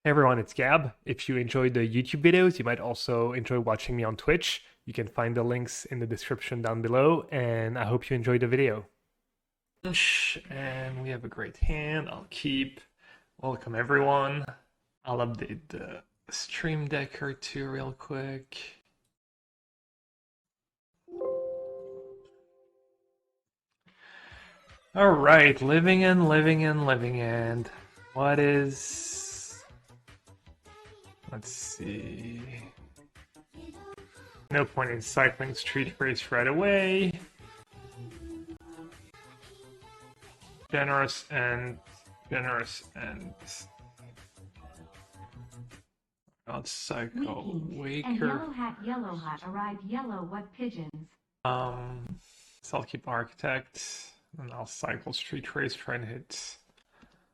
Hey everyone, it's Gab. If you enjoyed the YouTube videos, you might also enjoy watching me on Twitch. You can find the links in the description down below, and I hope you enjoyed the video. And we have a great hand. I'll keep. Welcome everyone. I'll update the stream decker too real quick. All right, living and what is... Let's see. No point in cycling Street Wraith right away. Generous Ent. I'll cycle Waker. And yellowhat arrived yellowhat pigeons. So I'll keep Architect, and I'll cycle Street Wraith, try and hit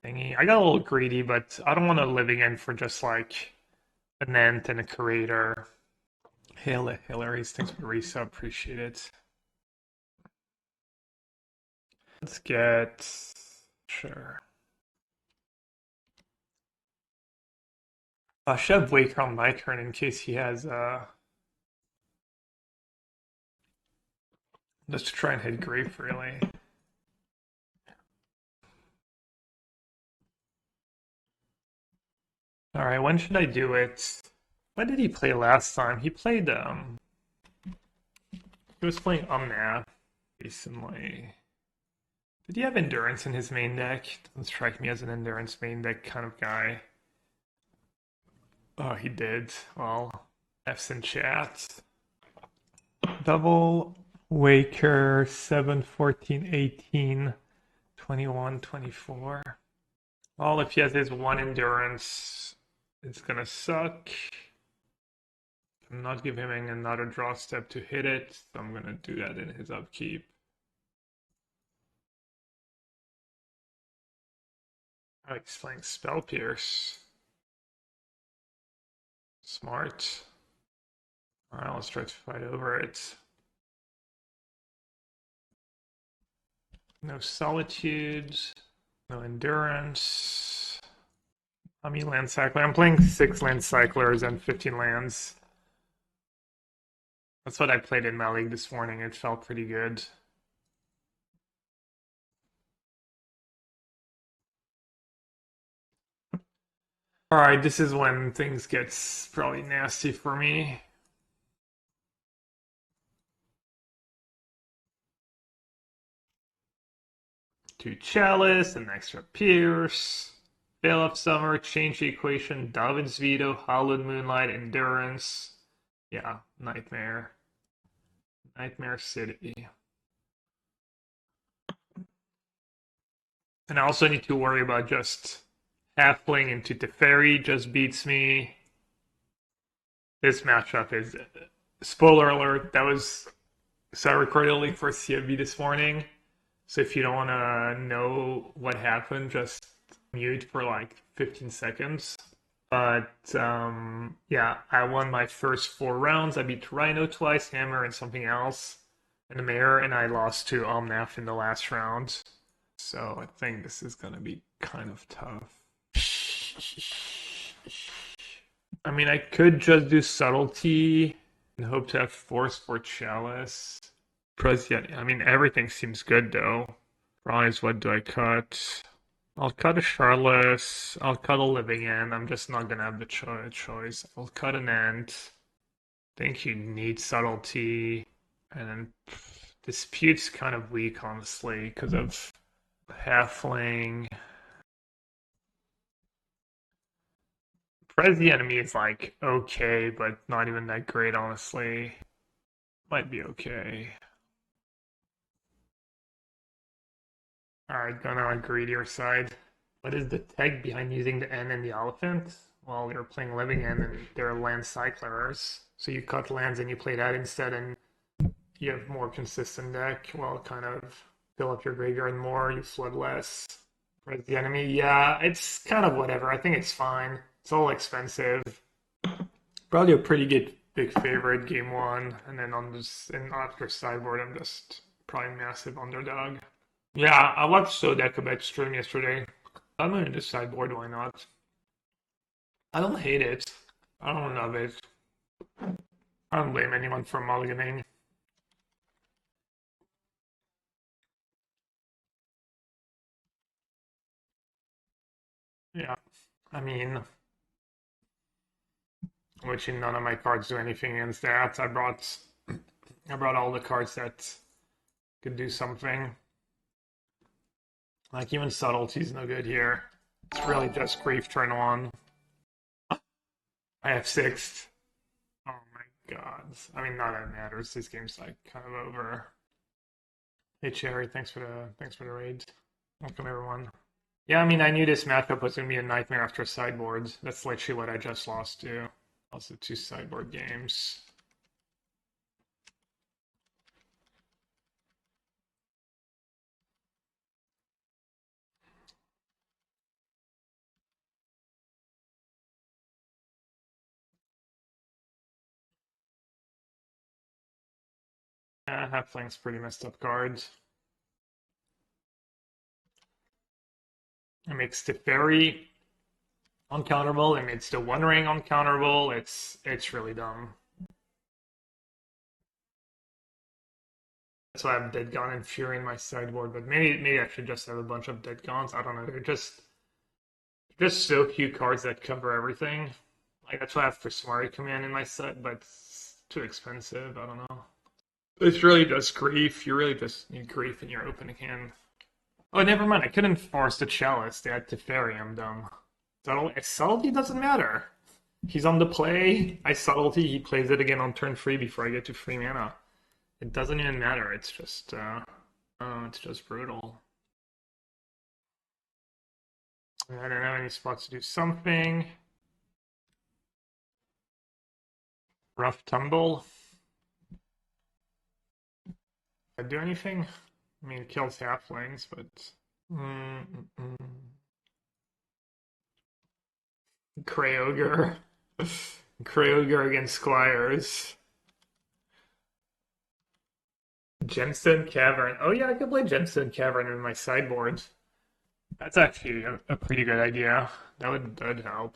thingy. I got a little greedy, but I don't want a living end for just like an Ent and a Curator. Hillary's, thanks for the resub, appreciate it. Let's get... Sure. I should have Waker on my turn in case he has let's try and hit Grave, really. Alright, when should I do it? What did he play last time? He played, he was playing Omnath recently. Did he have Endurance in his main deck? Doesn't strike me as an Endurance main deck kind of guy. Oh, he did. Well, F's in chat. Double Waker, 7, 14, 18, 21, 24. Well, if he has his one Endurance, it's gonna suck. I'm not giving him another draw step to hit it, so I'm gonna do that in his upkeep. I like playing Spell Pierce. Smart. Alright, let's try to fight over it. No Solitude, no Endurance. How many land cycler? I'm playing 6 land cyclers and 15 lands. That's what I played in my league this morning. It felt pretty good. Alright, this is when things get probably nasty for me. Two Chalice, an extra Pierce. Veil of Summer, change the equation, Darwin's Veto, Hallowed Moonlight, Endurance. Yeah, Nightmare. Nightmare City. And I also need to worry about just halfling into Teferi just beats me. This matchup is... Spoiler alert, that was... So I recorded a leak for CFB this morning. So if you don't want to know what happened, just mute for like 15 seconds. But yeah, I won my first 4 rounds. I beat Rhino twice, Hammer, and something else, and the Mayor, and I lost to Omnath in the last round. So I think this is gonna be kind of tough. I mean, I could just do Subtlety and hope to have Force for Chalice. Yeah, I mean, everything seems good though. Rise, what do I cut? I'll cut a Shardless. I'll cut a Living End. I'm just not gonna have the choice. I'll cut an Ent. I think you need Subtlety. And then Dispute's kind of weak, honestly, because of Halfling. Prez the enemy is like okay, but not even that great, honestly. Might be okay. Alright, going on a greedier side. What is the tech behind using the N and the Oliphaunt? Well, you're playing Living End and they're land cyclers. So you cut lands and you play that instead, and you have more consistent deck. Well, kind of fill up your graveyard more, you flood less. Whereas the enemy, yeah, it's kind of whatever. I think it's fine. It's all expensive. Probably a pretty good big favorite game 1, and then on this and after sideboard, I'm just probably massive underdog. Yeah, I watched Sodekabet stream yesterday. I'm gonna do sideboard, why not? I don't hate it. I don't love it. I don't blame anyone for mulliganing. Yeah, I mean, which none of my cards do anything against that. I brought all the cards that could do something. Like even Subtlety's no good here. It's really just Grief turn 1. I have 6th. Oh my god. I mean, not that it matters. This game's like kind of over. Hey Cherry, thanks for the raid. Welcome everyone. Yeah, I mean, I knew this matchup was gonna be a nightmare after sideboards. That's literally what I just lost to. Also 2 sideboard games. Yeah, Halfling's pretty messed up cards. It makes the fairy uncounterable. It makes the One Ring uncounterable. It's really dumb. That's why I have Dead Gaunt and Fury in my sideboard, but maybe I should just have a bunch of Dead Gaunts. I don't know. They're just so few cards that cover everything. Like that's why I have Prismari Command in my set, but it's too expensive. I don't know. It's really just Grief. You really just need Grief in your opening hand. Oh, never mind. I couldn't force the Chalice. They had Teferi. I'm dumb. Subtlety doesn't matter. He's on the play. I Subtlety. He plays it again on turn 3 before I get to 3 mana. It doesn't even matter. It's just, it's just brutal. I don't have any spots to do something. Rough Tumble. Did I do anything? I mean, it kills halflings, but... Crayogar. Crayogar against Squires. Gemstone Cavern. Oh yeah, I could play Gemstone Cavern in my sideboard. That's actually a pretty good idea. That would help.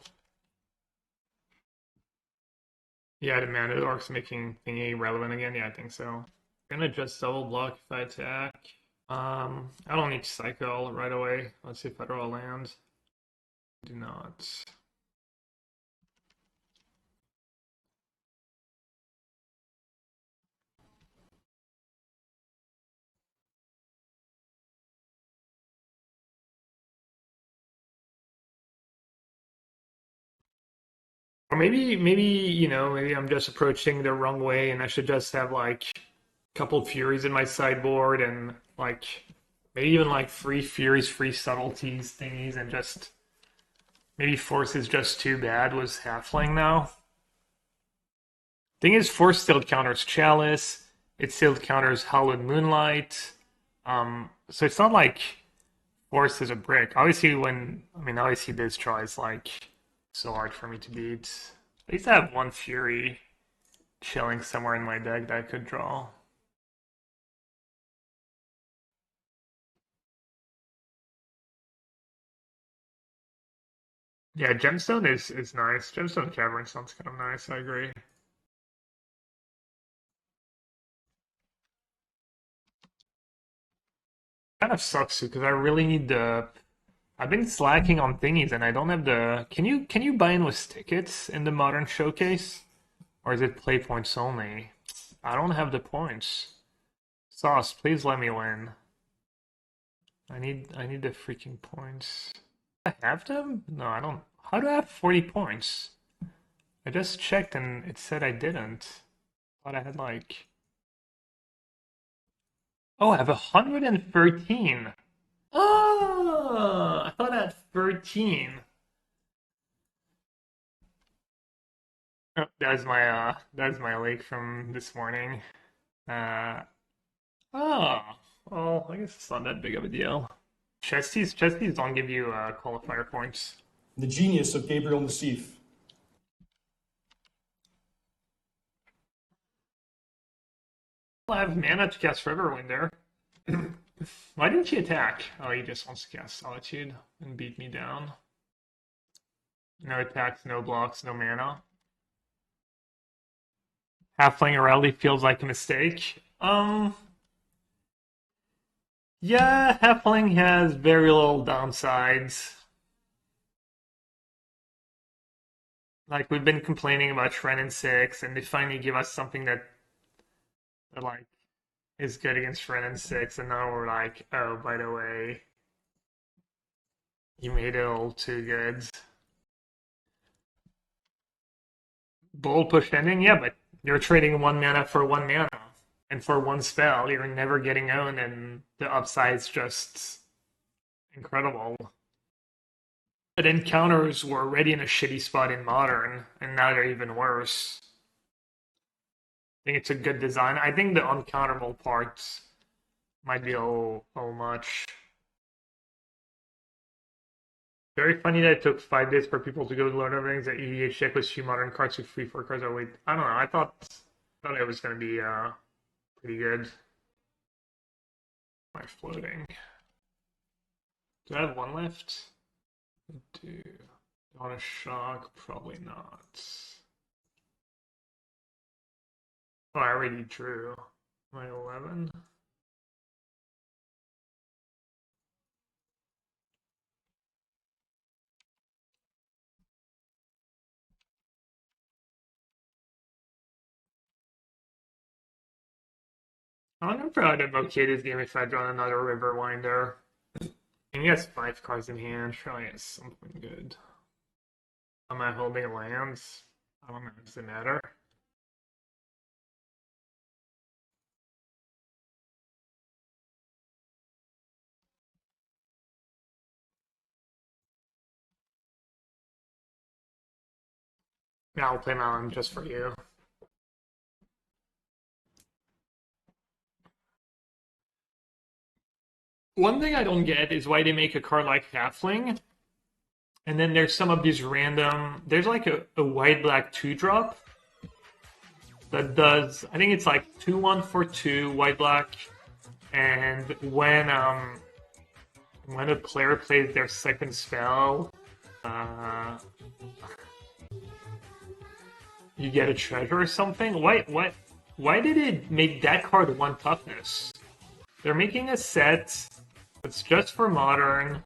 Yeah, the Mana Orc's making thingy relevant again. Yeah, I think so. I'm gonna just double block if I attack. I don't need to cycle right away. Let's see if I draw a land. Do not. Or maybe you know, maybe I'm just approaching the wrong way, and I should just have like a couple Furies in my sideboard, and like maybe even like 3 Furies, 3 Subtleties thingies, and just maybe Force is just too bad was Halfling now. Thing is, Force still counters Chalice. It still counters Hallowed Moonlight. So it's not like Force is a brick. Obviously, obviously this draw is like so hard for me to beat. At least I have 1 Fury chilling somewhere in my deck that I could draw. Yeah, Gemstone is nice. Gemstone Cavern sounds kind of nice, I agree. Kind of sucks because I really need the. I've been slacking on thingies and I don't have the. Can you buy in with tickets in the Modern Showcase, or is it play points only? I don't have the points. Sauce, please let me win. I need the freaking points. I have them? No, I don't. How do I have 40 points? I just checked and it said I didn't. Thought I had like. Oh, I have 113. Oh, I thought I had 13. Oh, that's my lake from this morning. Uh oh, well, I guess it's not that big of a deal. Chesties don't give you qualifier points. The genius of Gabriel Nassif. I have mana to cast Riverwinder. Why didn't she attack? Oh, he just wants to cast Solitude and beat me down. No attacks, no blocks, no mana. Halfling rally feels like a mistake. Yeah, Halfling has very little downsides. Like, we've been complaining about Shren and 6, and they finally give us something that like, is good against Shren and 6, and now we're like, oh, by the way, you made it a little too good. Bold push ending? Yeah, but you're trading 1 mana for 1 mana. And for 1 spell, you're never getting owned, and the upside's just incredible. But encounters were already in a shitty spot in Modern, and now they're even worse. I think it's a good design. I think the uncounterable parts might be a little much. Very funny that it took 5 days for people to go to Lord of the Rings at EDH deck with 2 modern cards with 3 4 cards. Oh wait, I don't know. I thought it was gonna be pretty good. Am I floating? Do I have 1 left? I do. On a shock? Probably not. Oh, I already drew. Am I 11? I wonder if I'd have okayed this game if I'd drawn another Riverwinder. And he has 5 cards in hand. Surely it's something good. Am I holding lands? I don't know. Does it matter? Yeah, I'll play my land just for you. One thing I don't get is why they make a card like Halfling, and then there's some of these random. There's like a white-black 2-drop that does. I think it's like 2/1 for 2 white-black, and when a player plays their second spell, you get a treasure or something. Why did it make that card 1 toughness? They're making a set that's just for Modern,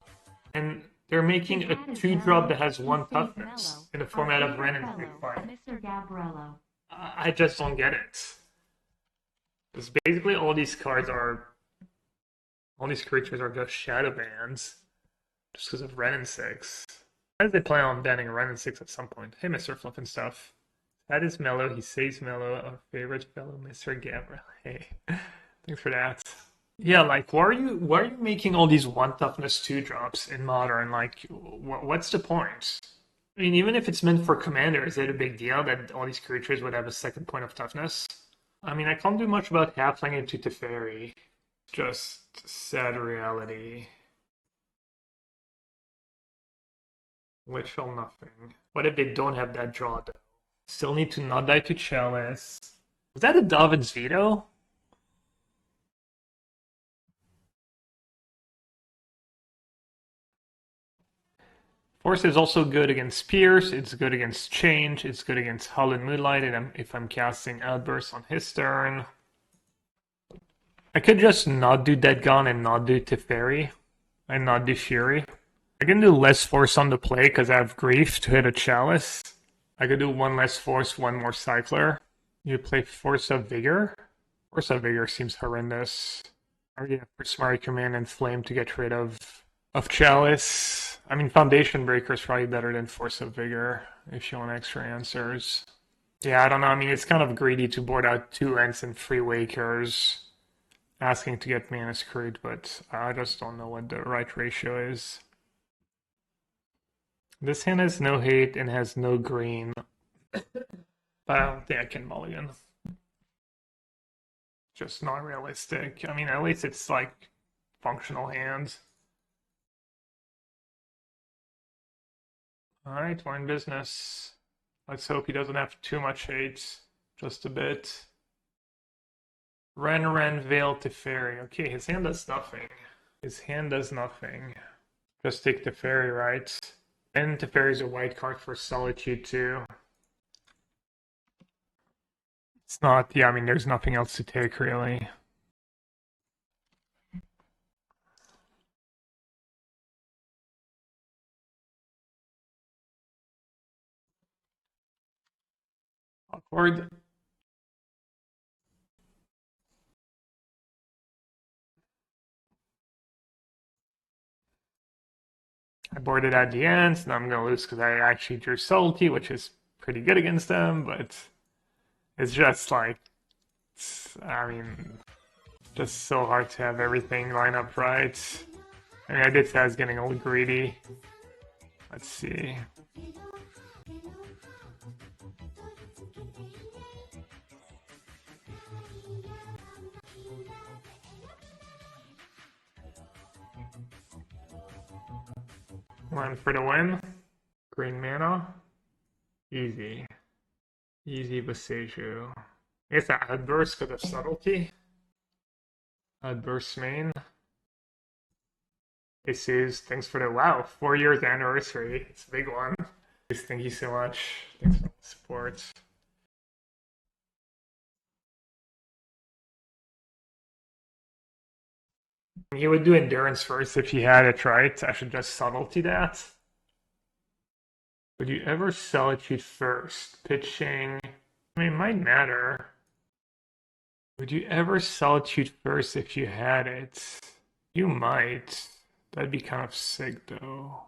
and they're making a 2-drop that has 1 toughness in the format of Ren and Quickfire. Mr. Gabriel. I just don't get it. Because basically all these creatures are just shadow bans just because of Ren and 6. As they plan on banning Ren and 6 at some point. Hey, Mr. Fluff and Stuff. That is Mellow. He says Mellow, our favorite fellow, Mr. Gabriel. Hey, thanks for that. Yeah, like, why are you making all these 1 toughness 2-drops in Modern? Like, what's the point? I mean, even if it's meant for Commander, is it a big deal that all these creatures would have a 2nd point of toughness? I mean, I can't do much about Halfling into Teferi. Just sad reality. Literal nothing. What if they don't have that draw, though? Still need to not die to Chalice. Was that a Davin's Veto? Force is also good against Pierce, it's good against Change, it's good against Hull and Moonlight and if I'm casting Outburst on his turn. I could just not do Dead Gone and not do Teferi, and not do Fury. I can do less Force on the play because I have Grief to hit a Chalice. I could do 1 less Force, 1 more Cycler. You play Force of Vigor? Force of Vigor seems horrendous. I already have Prismari Command and Flame to get rid of Chalice. I mean, Foundation Breaker is probably better than Force of Vigor if you want extra answers. Yeah, I don't know. I mean, it's kind of greedy to board out 2 Ents and 3 Wakers, asking to get Mana Screwed, but I just don't know what the right ratio is. This hand has no hate and has no green, but I don't think I can mulligan. Just not realistic. I mean, at least it's like functional hands. Alright, we're in business. Let's hope he doesn't have too much hate. Just a bit. Ren, Veil, Teferi. Okay, his hand does nothing. His hand does nothing. Just take Teferi, right? And Teferi's a white card for Solitude too. It's not, yeah, I mean, there's nothing else to take really. Awkward. I boarded at the end, so now I'm going to lose because I actually drew Subtlety, which is pretty good against them, but it's just like, I mean, just so hard to have everything line up right. I mean, I did say I was getting a little greedy. Let's see. One for the win. Green mana. Easy. Easy Boseiju. I guess that Outburst because of Subtlety. Outburst main. This is, thanks for the, wow, 4 years anniversary. It's a big one. Thank you so much. Thanks for the support. He would do Endurance first if he had it, right? I should just Subtlety that. Would you ever Solitude first? Pitching, I mean, it might matter. Would you ever Solitude first if you had it? You might. That'd be kind of sick, though.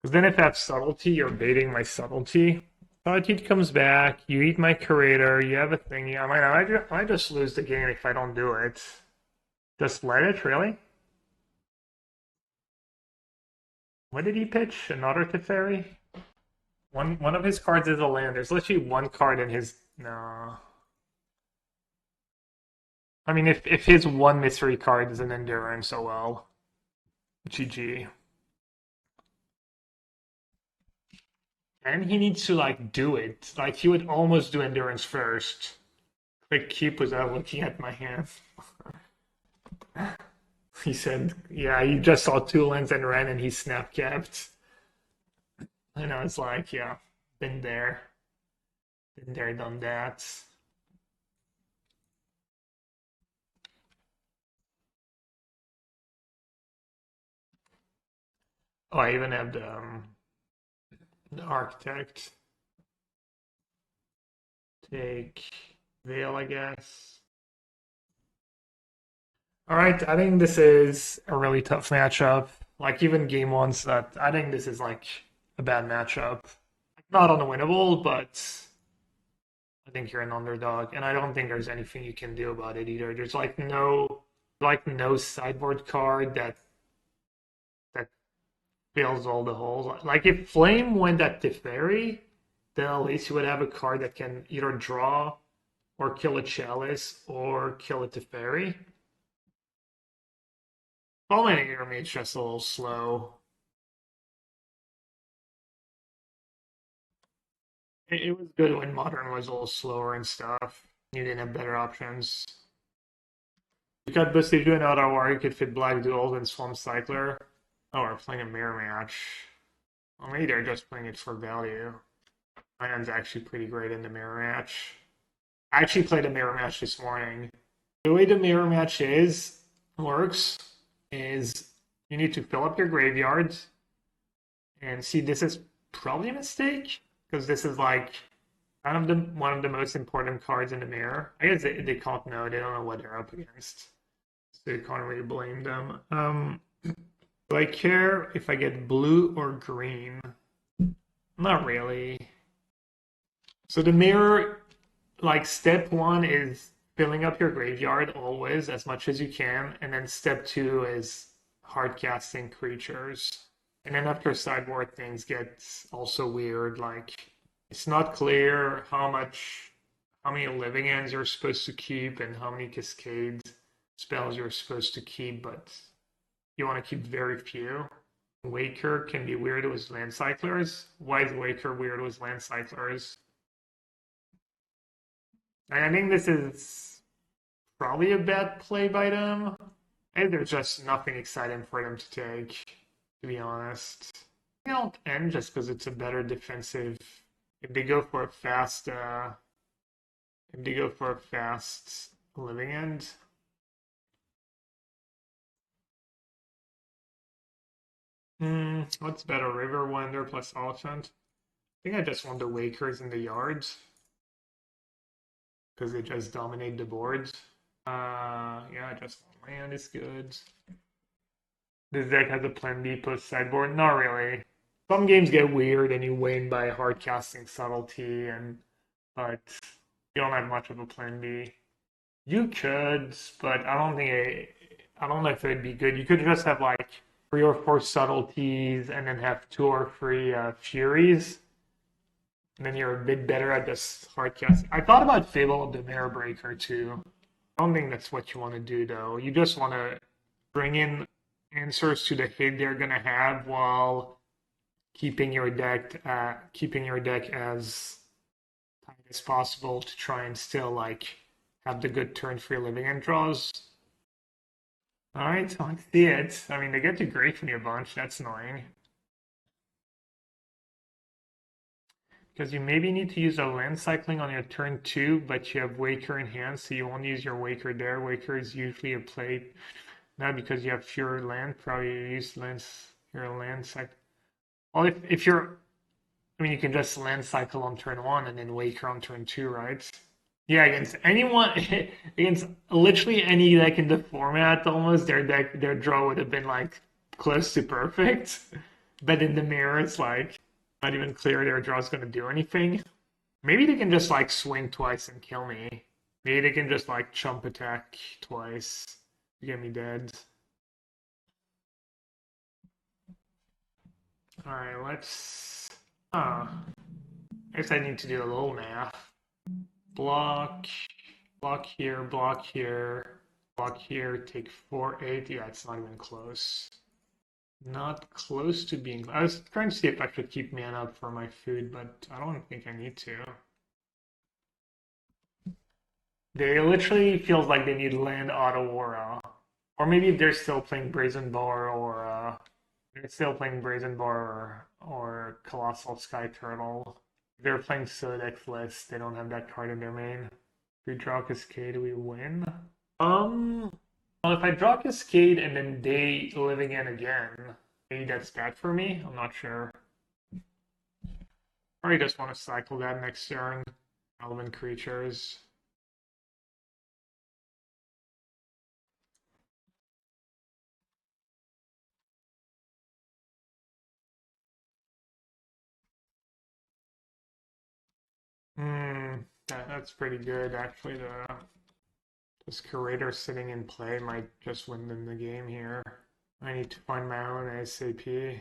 Because then if I have Subtlety, you're baiting my Subtlety. Solitude comes back, you eat my Curator, you have a thingy. I might just lose the game if I don't do it. Just let it, really? What did he pitch? Another Teferi? One of his cards is a land. There's literally one card in his... No. I mean, if his one mystery card is an Endurance, oh well. GG. And he needs to, like, do it. Like, he would almost do Endurance first. Like, keep without looking at my hand. He said, yeah, he just saw 2 lands and ran and he snap capped. And I was like, yeah, been there. Been there, done that. Oh, I even have the Architect. Take Veil, I guess. Alright, I think this is a really tough matchup. Like, even game ones, that I think this is like a bad matchup. Not unwinnable, but I think you're an underdog, and I don't think there's anything you can do about it either. There's no sideboard card that fills all the holes. Like if Flame went at Teferi, then at least you would have a card that can either draw or kill a Chalice or kill a Teferi. Falling Army's just a little slow. It was good when Modern was a little slower and stuff. You didn't have better options. You got Boseiju and Otawara, you could fit Black Duels and Swamp Cycler. Oh, we're playing a mirror match. Well, maybe they're just playing it for value. My hand's actually pretty great in the mirror match. I actually played a mirror match this morning. The way the mirror match works is you need to fill up your graveyard. And see, this is probably a mistake because this is like one of the most important cards in the mirror. I guess they can't know. They don't know what they're up against, so you can't really blame them. Do I care if I get blue or green? Not really. So the mirror, like step 1 is filling up your graveyard always as much as you can, and then step 2 is hard casting creatures. And then after sideboard, things get also weird. Like it's not clear how many living ends you're supposed to keep and how many cascade spells you're supposed to keep, but you want to keep very few. Waker can be weird with land cyclers. Why is Waker weird with land cyclers? I think this is probably a bad play by them. I think there's just nothing exciting for them to take, to be honest. Violent End just because it's a better defensive. If they go for a fast, living end. What's better, Riverwinder plus Oliphaunt? I think I just want the Wakers in the yards because they just dominate the boards. Yeah, just land is good. This deck has a plan B plus sideboard. Not really. Some games get weird and you win by hard casting subtlety, but you don't have much of a plan B. You could, but I don't know if it'd be good. You could just have like 3 or 4 subtleties and then have 2 or 3 furies. And then you're a bit better at just hard casting. I thought about Fable of the Mirror Breaker too. I don't think that's what you want to do though. You just want to bring in answers to the hit they're gonna have while keeping your deck as tight as possible to try and still like have the good turn 3 living end draws. Alright, let's see it. I mean, they get to Great me a bunch, that's annoying. Because you maybe need to use a land cycling on your turn 2, but you have Waker in hand, so you won't use your Waker there. Waker is usually a play. Not because you have fewer land, probably you use your land cycle. Well, if you're, I mean, you can just land cycle on turn 1 and then Waker on turn 2, right? Yeah, against anyone, against literally any deck in the format, almost their draw would have been like close to perfect. But in the mirror, it's like not even clear their draw's going to do anything. Maybe they can just like swing twice and kill me. Maybe they can just like chump attack twice to get me dead. Alright, let's... I guess I need to do a little math. Block here, block here, block here, take 4/8. Yeah, it's not even close. Not close to being... I was trying to see if I should keep mana up for my food, but I don't think I need to. They literally feels like they need land Otawara. Or maybe they're still playing Brazen Bar or they're still playing Brazen Bar or Colossal Sky Turtle. If they're playing Decklist, they don't have that card in their main. If we draw Cascade, we win. Well, if I draw Cascade and then they living in again, maybe that's bad for me. I'm not sure. Or I just want to cycle that next turn. Relevant creatures. That's pretty good. Actually, this Curator sitting in play might just win them the game here. I need to find my own ASAP.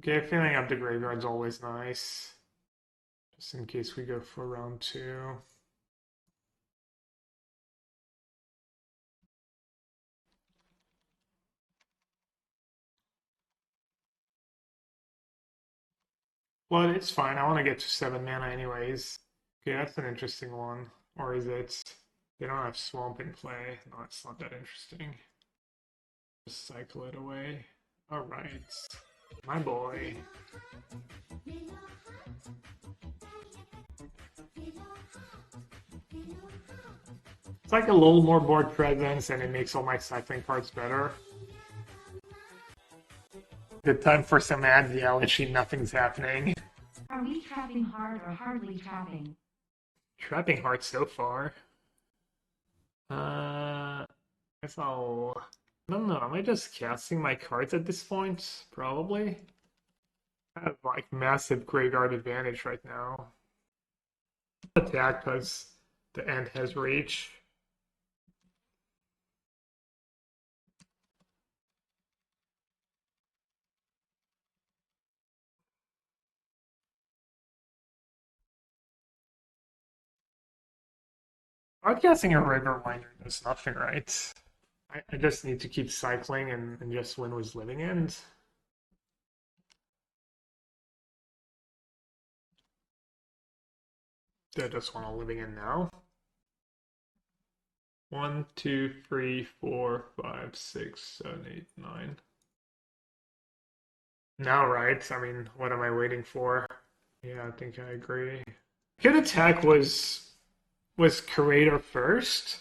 Okay, filling up the graveyard's always nice. Just in case we go for round 2. Well, it's fine. I want to get to 7 mana anyways. Okay, that's an interesting one. Or is it? They don't have Swamp in play. No, it's not that interesting. Just cycle it away. Alright. My boy. It's like a little more board presence and it makes all my cycling parts better. Good time for some ads, yeah, literally nothing's happening. Are we trapping hard or hardly trapping? Trapping hard so far. I guess I don't know, am I just casting my cards at this point? Probably. I have like massive graveyard advantage right now. Attack because the end has reach. Broadcasting a Riverwinder does nothing, right? I just need to keep cycling and just win with living end. Do I just want a living end now? 1, 2, 3, 4, 5, 6, 7, 8, 9. Now, right? I mean, what am I waiting for? Yeah, I think I agree. Good attack was Curator first.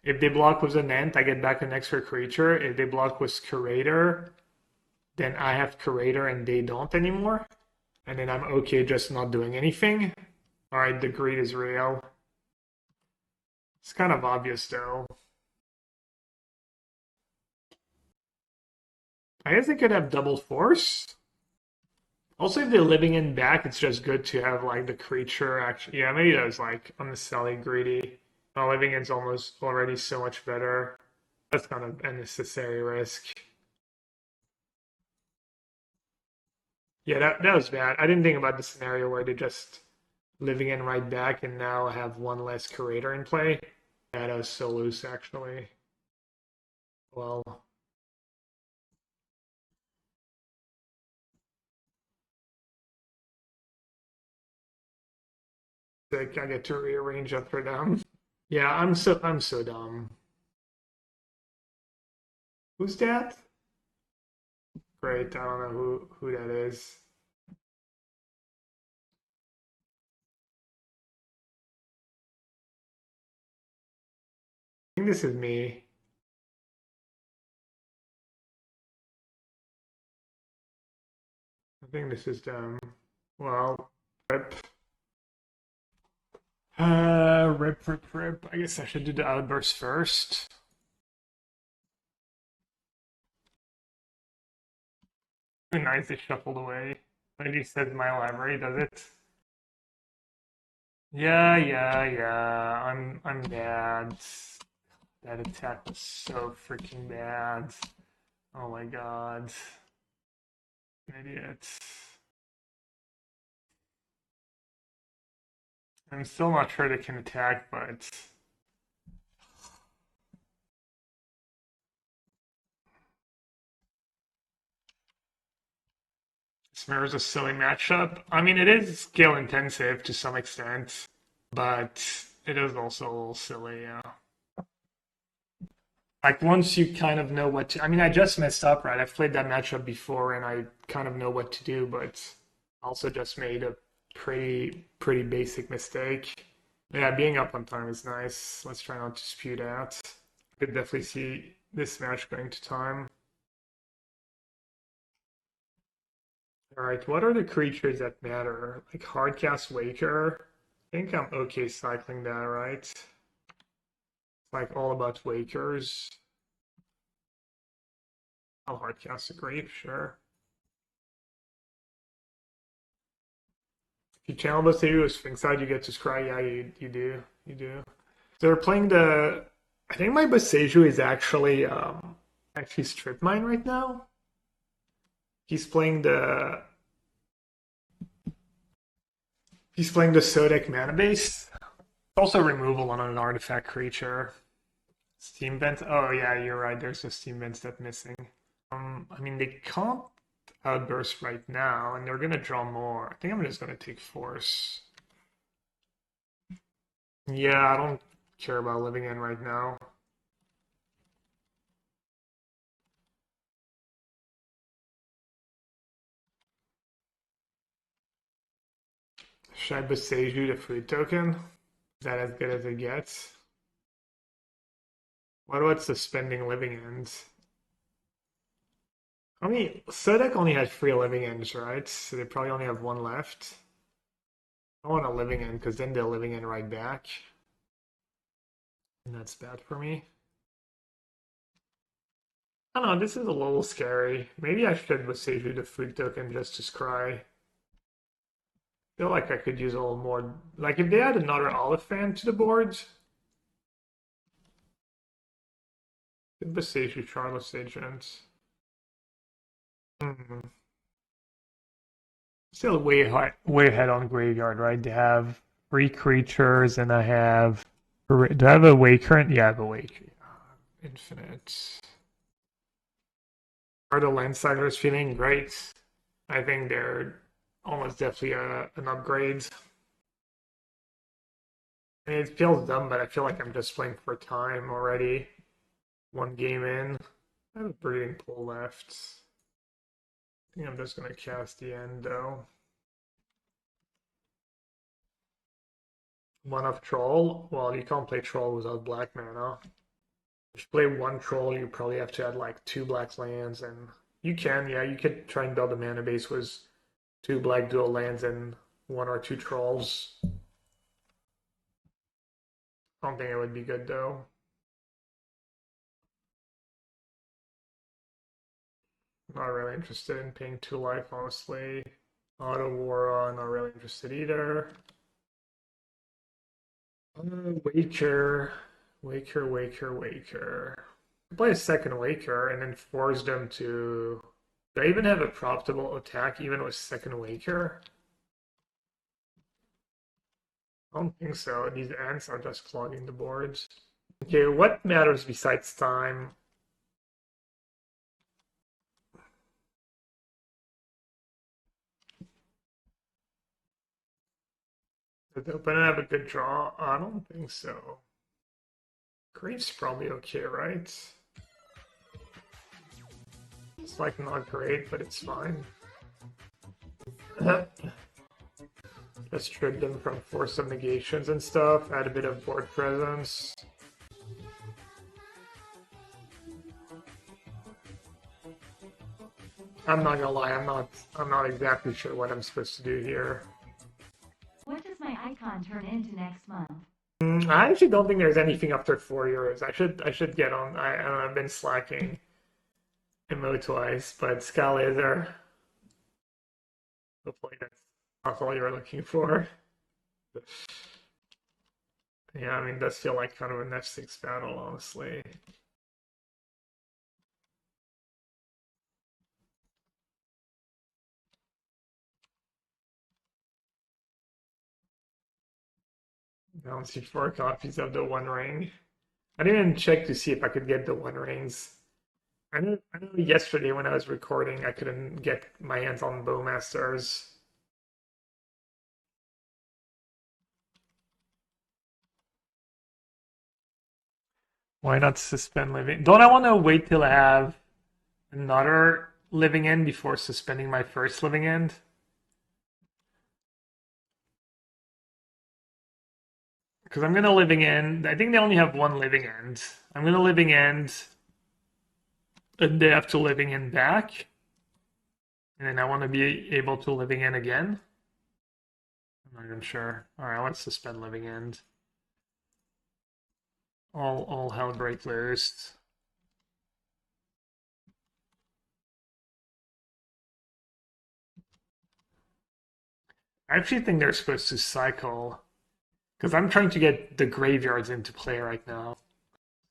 If they block with an Ent, I get back an extra creature. If they block with Curator, then I have Curator and they don't anymore. And then I'm okay just not doing anything. Alright, the greed is real. It's kind of obvious though. I guess they could have double force. Also, if they're living in back, it's just good to have like the creature actually. Yeah, maybe that was like unnecessarily greedy. Living in's almost already so much better. That's kind of unnecessary risk. Yeah, that was bad. I didn't think about the scenario where they just living in right back and now have one less curator in play. Yeah, that was so loose actually. Well, I get to rearrange after them. Yeah, I'm so dumb. Who's that? Great, I don't know who that is. I think this is me. I think this is them. Well, rip. Rip. I guess I should do the outburst first. Nice, it shuffled away. At least says my library, does it? Yeah. I'm bad. That attack was so freaking bad. Oh my god. Idiot. I'm still not sure they can attack, but this mirrors a silly matchup. I mean, it is skill intensive to some extent, but it is also a little silly, yeah. Like once you kind of know what to, I mean, I just messed up, right? I've played that matchup before and I kind of know what to do, but also just made a pretty basic mistake. Yeah, being up on time is nice. Let's try not to spew out. I could definitely see this match going to time. Alright, what are the creatures that matter? Like Hardcast Waker? I think I'm okay cycling that, right? It's like all about Wakers. I'll Hardcast a Grape, sure. If you channel Boseiju as Sphinx side, you get to scry. Yeah, you do. They're playing the. I think my Boseiju is actually Strip Mine right now. He's playing the. He's playing the Sodek mana base. Also removal on an artifact creature. Steam vents. Oh yeah, you're right. There's a steam vents that's missing. I mean they can't outburst right now, and they're gonna draw more. I think I'm just gonna take force. Yeah, I don't care about living in right now. Should I Boseiju the food token? Is that as good as it gets? What about suspending living ends? I mean, Sodek only has 3 living ends, right? So they probably only have 1 left. I want a living end because then they're living in right back. And that's bad for me. I don't know, this is a little scary. Maybe I should Boseiju the food token just to scry. I feel like I could use a little more. Like if they add another Oliphaunt to the board. Boseiju Shardless Agent. Still way ahead on graveyard, right? They have 3 creatures, and I have. Do I have a Waker? Yeah, I have a Waker. Infinite. Are the Landsiders feeling great? I think they're almost definitely an upgrade. I mean, it feels dumb, but I feel like I'm just playing for time already. One game in. I have a breeding pool left. I think I'm just gonna cast the end though. One of Troll. Well, you can't play Troll without black mana. If you play one Troll, you probably have to add like 2 black lands, and you can, yeah, you could try and build a mana base with 2 black dual lands and 1 or 2 Trolls. I don't think it would be good though. Not really interested in paying 2 life, honestly. Otawara, not really interested either. Waker. Play a second Waker and then force them to. Do I even have a profitable attack even with second Waker? I don't think so. These ants are just clogging the boards. Okay, what matters besides time? Did the opponent have a good draw? I don't think so. Grave's probably okay, right? It's like not great, but it's fine. Just strip them from Force of Negations and stuff, add a bit of board presence. I'm not gonna lie, I'm not exactly sure what I'm supposed to do here. What does my icon turn into next month? I actually don't think there's anything after 4 euros. I should get on. I don't know, I've been slacking emote-wise, but Skylaser. Hopefully that's all you're looking for. Yeah, I mean, it does feel like kind of an F6 battle, honestly. I don't see 4 copies of the One Ring. I didn't even check to see if I could get the One Rings. I know yesterday when I was recording, I couldn't get my hands on Bowmasters. Why not suspend living? Don't I want to wait till I have another living end before suspending my first living end? Because I'm gonna living end. I think they only have one living end. I'm gonna living end a day after living end back, and then I want to be able to living end again. I'm not even sure. All right, let's suspend living end. All hell break loose. I actually think they're supposed to cycle, because I'm trying to get the graveyards into play right now.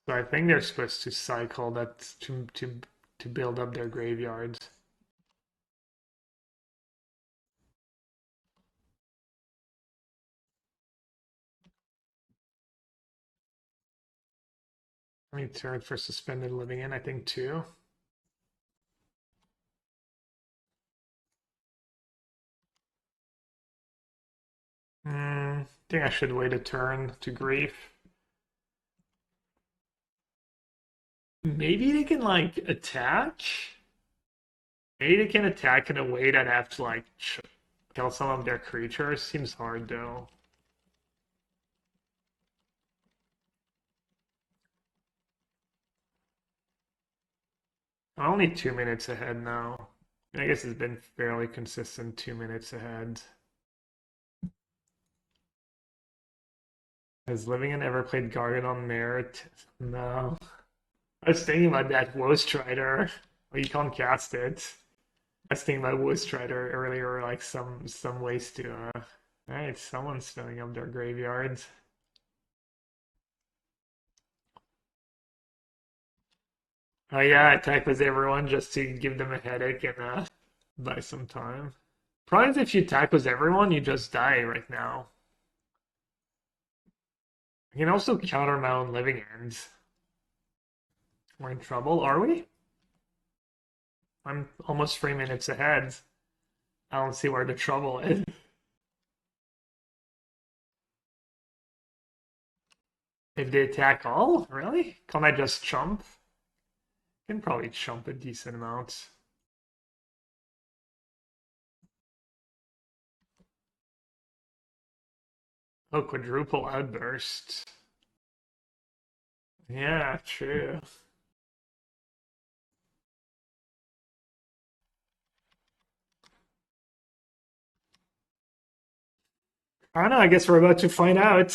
So I think they're supposed to cycle that to build up their graveyards. How many turns for suspended living in? I think 2. I think I should wait a turn to grief. Maybe they can like attack. Maybe they can attack in a way that I have to like kill some of their creatures. Seems hard though. I'm only 2 minutes ahead now. I guess it's been fairly consistent 2 minutes ahead. Has Living ever played Guardian on Merit? No. I was thinking about that Woe Strider. Well, you can't cast it. I was thinking about Woe Strider earlier, like some ways to Alright, someone's filling up their graveyards. Oh yeah, attack with everyone just to give them a headache and buy some time. Problem is if you attack with everyone, you just die right now. You can also counter my own living ends. We're in trouble, are we? I'm almost 3 minutes ahead. I don't see where the trouble is. If they attack all? Really? Can't I just chump? Can probably chump a decent amount. Oh, quadruple outburst. Yeah, true. I don't know, I guess we're about to find out.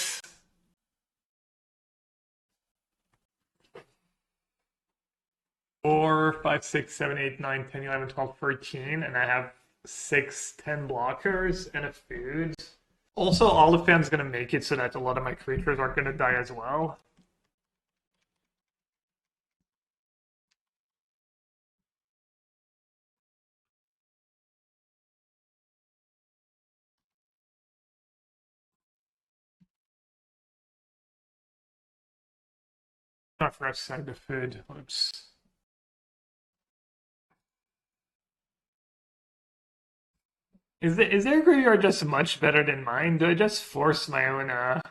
4, 5, 6, 7, 8, 9, 10, 11, 12, 13, and I have 6, 10 blockers and a food. Also, Oliphant's gonna make it so that a lot of my creatures aren't gonna die as well. Not for us side the food. Oops. Is their graveyard just much better than mine? Do I just force my own I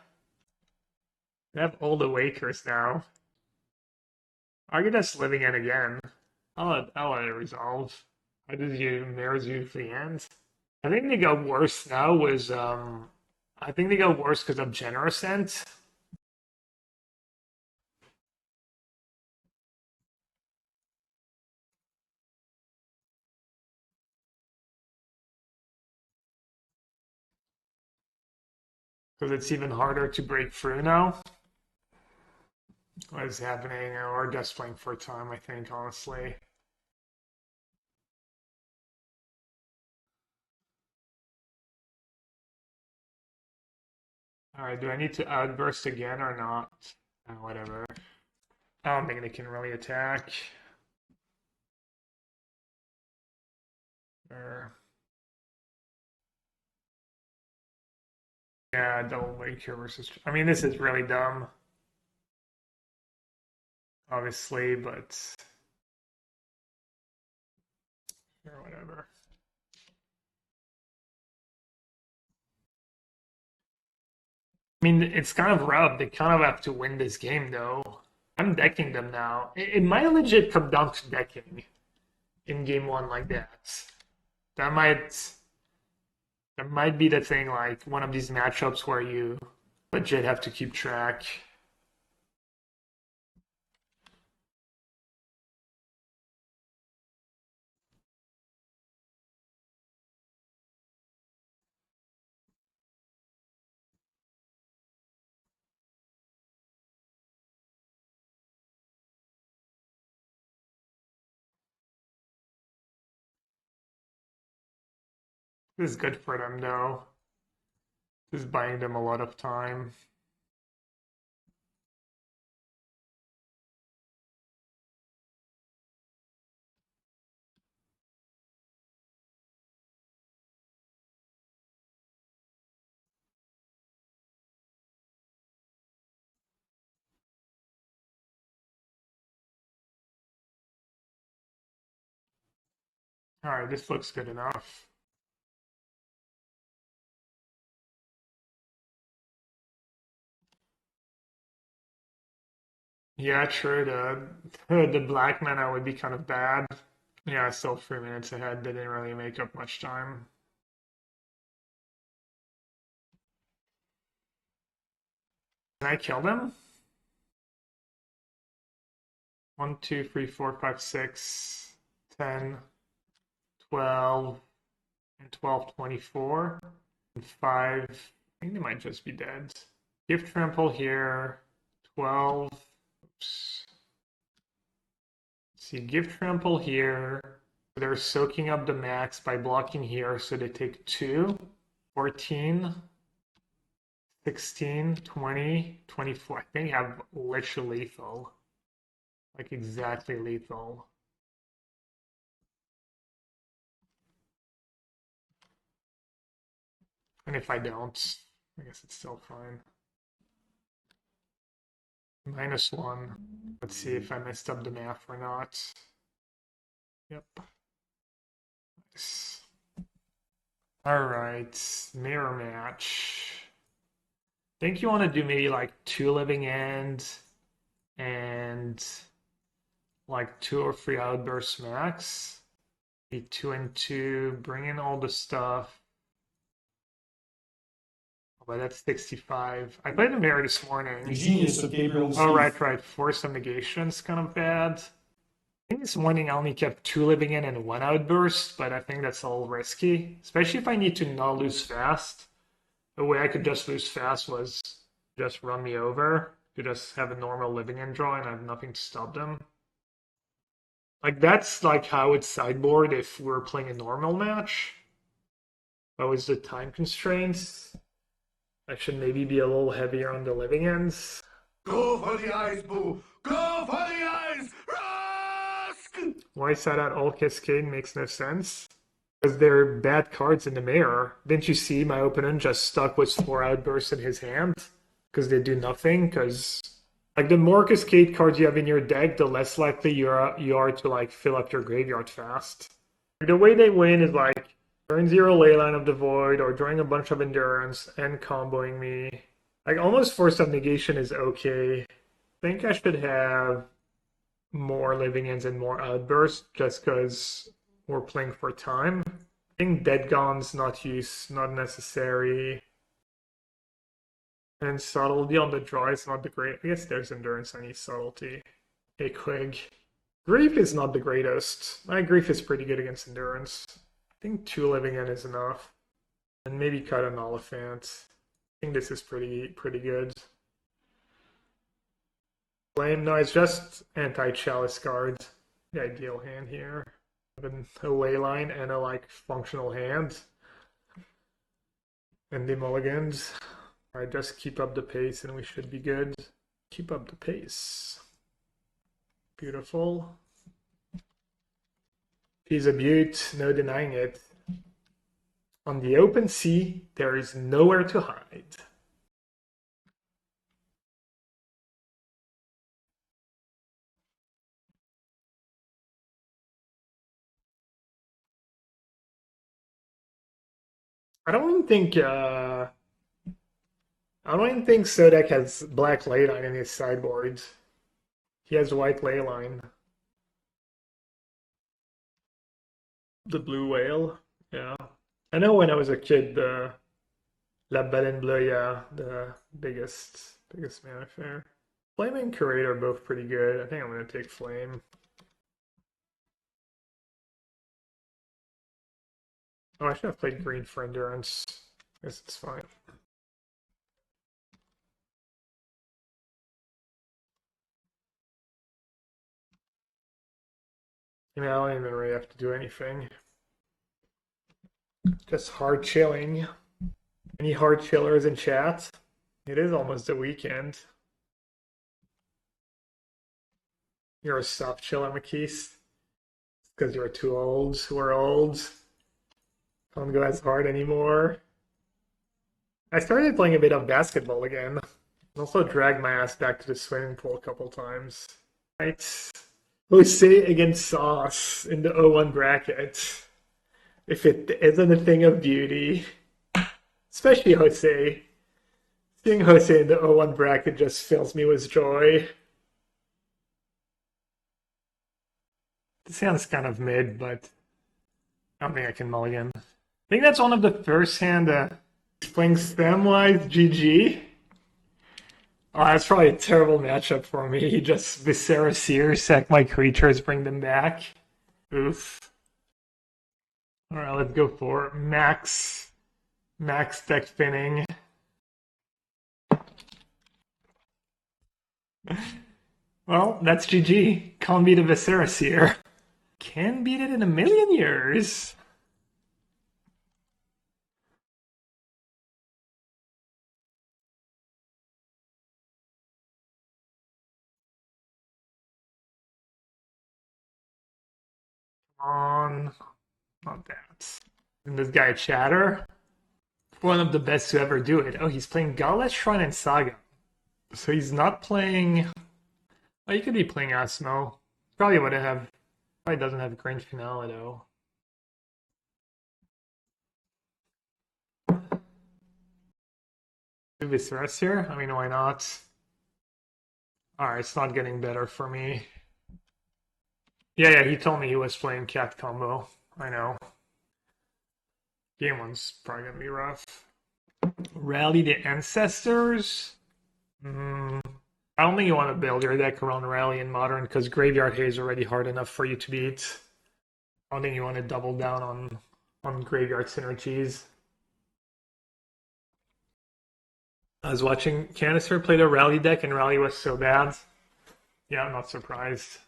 have all the Wakers now. Are you just living it again? I'll let it resolve. How does you mirrors usually end? I think they got worse now was I think they got worse because of Generous Ent. Because it's even harder to break through now. What is happening? Or just playing for time, I think, honestly. Alright, do I need to outburst again or not? Whatever. I don't think they can really attack. Or... yeah, double wake here versus... I mean, this is really dumb. Obviously, but... or whatever. I mean, it's kind of rough. They kind of have to win this game, though. I'm decking them now. It might legit come down to decking in game one like that. That might be the thing, like one of these matchups where you legit have to keep track. This is good for them, though. This is buying them a lot of time. All right, this looks good enough. Yeah, true. The black mana would be kind of bad. Yeah, still 3 minutes ahead. They didn't really make up much time. Can I kill them? 1, 2, 3, 4, 5, 6, 10, 12, and 12, 24. And 5. I think they might just be dead. Gift trample here. 12. Oops. See, gift trample here. They're soaking up the max by blocking here, so they take 2. 14. 16, 20, 24. I think I have literally lethal. Like exactly lethal. And if I don't, I guess it's still fine. -1. Let's see if I messed up the math or not. Yep. Nice. All right, mirror match. think you want to do maybe like 2 Living End and like 2 or 3 Outbursts max. Be 2 and 2, bring in all the stuff. Oh, but that's 65. I played the mirror this morning. The Genius of Gabriel Oh, Nassif. right. Force of Negation is kind of bad. I think this morning I only kept 2 Living In and 1 Outburst, but I think that's a little risky, especially if I need to not lose fast. The way I could just lose fast was just run me over, to just have a normal Living In draw and I have nothing to stop them. Like, that's like how it's sideboard if we're playing a normal match. What was the time constraints? I should maybe be a little heavier on the Living Ends. Go for the eyes, boo! Go for the eyes! Rusk! Why side out all Cascade makes no sense. Because they're bad cards in the mirror. Didn't you see my opponent just stuck with 4 Outbursts in his hand? Because they do nothing, because like the more Cascade cards you have in your deck, the less likely you are to like fill up your graveyard fast. The way they win is like turn 0 Leyline of the Void, or drawing a bunch of Endurance and comboing me. Like almost Force of Negation is okay. I think I should have more Living Ends and more Outbursts just because we're playing for time. I think Dead Gone's not necessary. And Subtlety on the draw is not the great. I guess there's Endurance, I need Subtlety. Hey, Quig. Grief is not the greatest. My Grief is pretty good against Endurance. I think 2 Living In is enough. And maybe cut an Oliphaunt. I think this is pretty good. Flame, no, it's just anti-Chalice card. The ideal hand here. A Leyline and a like functional hand. And the mulligans. Alright, just keep up the pace and we should be good. Keep up the pace. Beautiful. He's a beaut, no denying it. On the open sea, there is nowhere to hide. I don't even think Sodek has black Leyline in his sideboard. He has white Leyline. The blue whale, yeah. I know when I was a kid, the La Baleine Bleue, yeah, the biggest mana fair. Flame and Curator are both pretty good. I think I'm gonna take Flame. Oh, I should have played green for Endurance. Guess it's fine. I mean, I don't even really have to do anything. Just hard chilling. Any hard chillers in chat? It is almost the weekend. You're a soft chiller, McKees. Because you're too old. We're old. Don't go as hard anymore. I started playing a bit of basketball again. Also dragged my ass back to the swimming pool a couple times. Right. Jose against Sauce in the 0-1 bracket. If it isn't a thing of beauty. Especially Jose. Seeing Jose in the 0-1 bracket just fills me with joy. This hand's kind of mid, but I don't think I can mulligan. I think that's one of the first hand playing Stemwise GG. Oh, that's probably a terrible matchup for me. He just Viscera Seer, sack my creatures, bring them back. Oof. Alright, let's go for max deck spinning. Well, that's GG. Can't beat a Viscera Seer. Can beat it in a million years. Come on. Not that. And this guy Chatter. One of the best to ever do it. Oh, he's playing Gauntlet, Shrine, and Saga. So he's not playing... Oh, he could be playing Asmo. Probably wouldn't have... Probably doesn't have Grand Finale, though. Do this rest here? I mean, why not? Alright, it's not getting better for me. Yeah, he told me he was playing cat combo. I know. Game one's probably gonna be rough. Rally the Ancestors? I don't think you want to build your deck around Rally in Modern because Graveyard Haze is already hard enough for you to beat. I don't think you want to double down on Graveyard Synergies. I was watching Canister play the Rally deck and Rally was so bad. Yeah, I'm not surprised.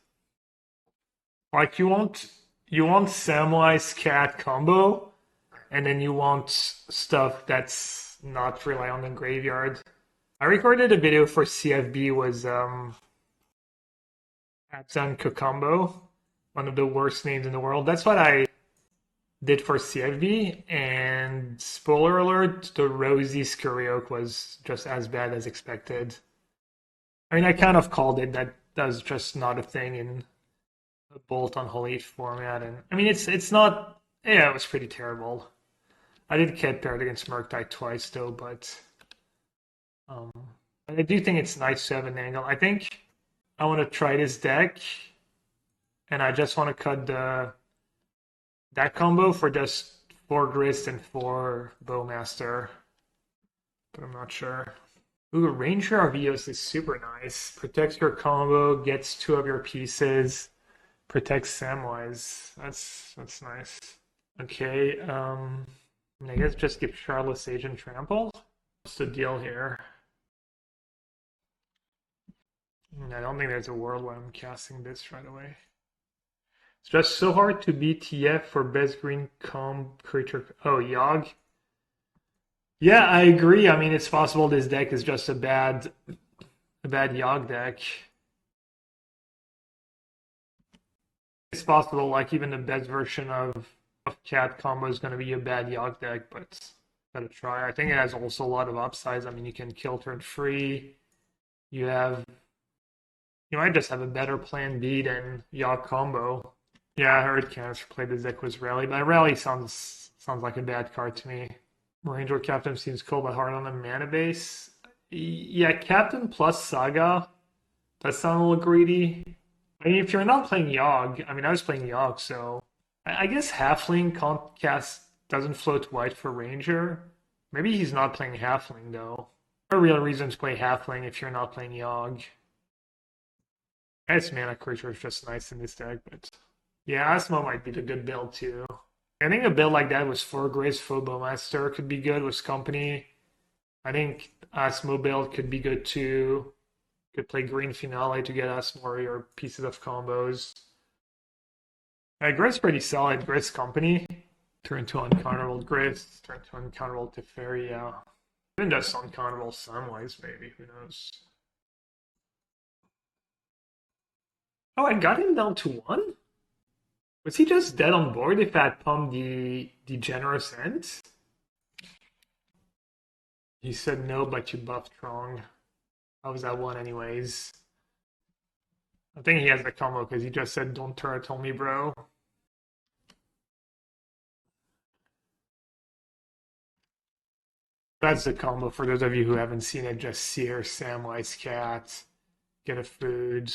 Like you want Samwise Cat combo, and then you want stuff that's not rely on the graveyard. I recorded a video for CFB was Abzan Kokombo, one of the worst names in the world. That's what I did for CFB, and spoiler alert, the Rosy Skuriok was just as bad as expected. I mean, I kind of called it. That's just not a thing in a Bolt on Holy format, and I mean, it's not. Yeah, it was pretty terrible. I did get paired against Murktide twice though, but I do think it's nice to have an angle. I think I want to try this deck, and I just want to cut that combo for just 4 Grist and 4 Bowmaster, but I'm not sure. Ooh, Ranger Arvios is super nice. Protects your combo, gets 2 of your pieces, protects Samwise. That's nice. Okay, I guess just give Shardless Agent Trample. What's the deal here? I don't think there's a world where I'm casting this right away. It's just so hard to beat TF for best green comb creature. Oh, Yogg. Yeah, I agree. I mean, it's possible this deck is just a bad Yogg deck. It's possible, like even the best version of Cat combo is going to be a bad Yogg deck, but gotta try. I think it has also a lot of upsides. I mean, you can kill turn free. You might just have a better plan B than Yogg combo. Yeah, I heard Cancer play this deck was Rally, but Rally sounds like a bad card to me. Ranger Captain seems cool, but hard on the mana base. Yeah, Captain plus Saga. That sounds a little greedy. I mean, if you're not playing Yogg, I mean, I was playing Yogg, so I guess Halfling can't cast, doesn't float white for Ranger. Maybe he's not playing Halfling, though. There are real reasons to play Halfling if you're not playing Yogg. I guess Mana Creature is just nice in this deck, but yeah, Asmo might be the good build, too. I think a build like that with 4 Grace Bowmaster could be good with Company. I think Asmo build could be good, too. Could play Green Finale to get us more of your pieces of combos. Grit's pretty solid. Grit's Company. Turn to uncounterable Grit. Turn to uncounterable Teferi, yeah. Even just uncounterable Samwise, maybe. Who knows? Oh, I got him down to 1? Was he just dead on board if I had pumped the Generous Ent? He said no, but you buffed wrong. How was that 1 anyways? I think he has the combo because he just said don't turret on me, bro. That's the combo for those of you who haven't seen it. Just Seer, Samwise Cat, get a food.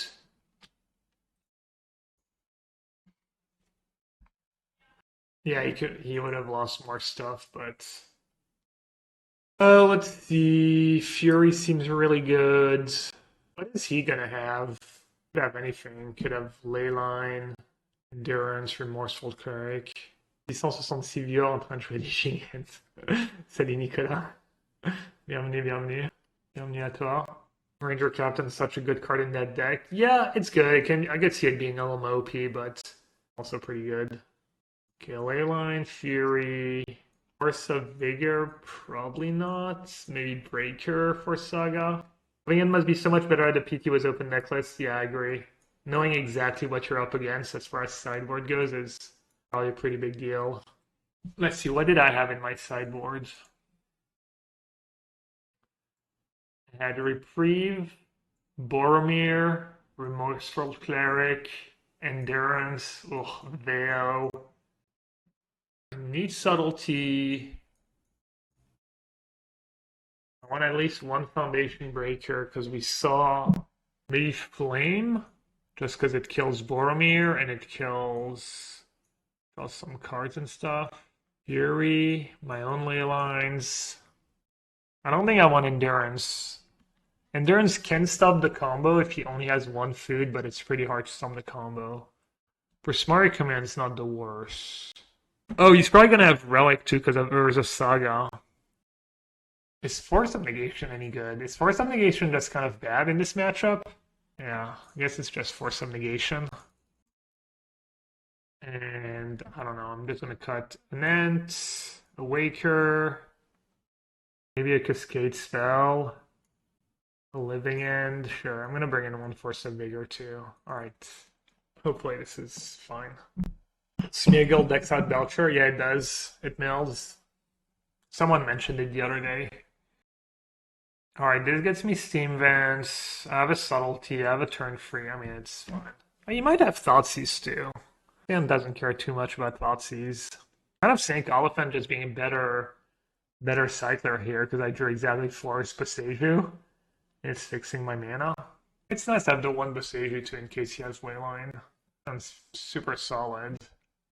Yeah, he would have lost more stuff, but let's see. Fury seems really good. What is he gonna have? Could have anything. Could have Leyline, Endurance, Remorseful Cleric. Licence 66 vieux en train de jouer des gigantes. Salut Nicolas. Bienvenue à toi. Ranger Captain is such a good card in that deck. Yeah, it's good. I could see it being a little OP, but also pretty good. Okay, Leyline, Fury, Force of Vigor, probably not. Maybe Breaker for Saga. I think it must be so much better at the PT was open Decklist. Yeah, I agree. Knowing exactly what you're up against as far as sideboard goes is probably a pretty big deal. Let's see, what did I have in my sideboard? I had Reprieve, Boromir, Remorseful Cleric, Endurance, Veo. Need Subtlety. I want at least one Foundation Breaker because we saw Leaf Flame, just because it kills Boromir and it kills some cards and stuff. Fury, my own Leylines. I don't think I want Endurance. Endurance can stop the combo if he only has one food, but it's pretty hard to stop the combo. Prismari Command is not the worst. Oh, he's probably gonna have Relic too because there's a Saga. Is Force of Negation any good? Is Force of Negation just kind of bad in this matchup? Yeah, I guess it's just Force of Negation. And I don't know, I'm just gonna cut an Ent, a Waker, maybe a Cascade Spell, a Living End. Sure, I'm gonna bring in one Force of Vigor too. Alright. Hopefully this is fine. Smeagol decks out Belcher. Yeah, it does. It mills. Someone mentioned it the other day. Alright, this gets me Steam Vents. I have a Subtlety. I have a turn free. I mean, it's fine. Oh, you might have Thoughtseize too. Dan doesn't care too much about Thoughtseize. Kind of think Oliphaunt just being a better cycler here because I drew exactly 4 Boseiju. It's fixing my mana. It's nice to have the one Boseiju too in case he has Leyline. Sounds super solid.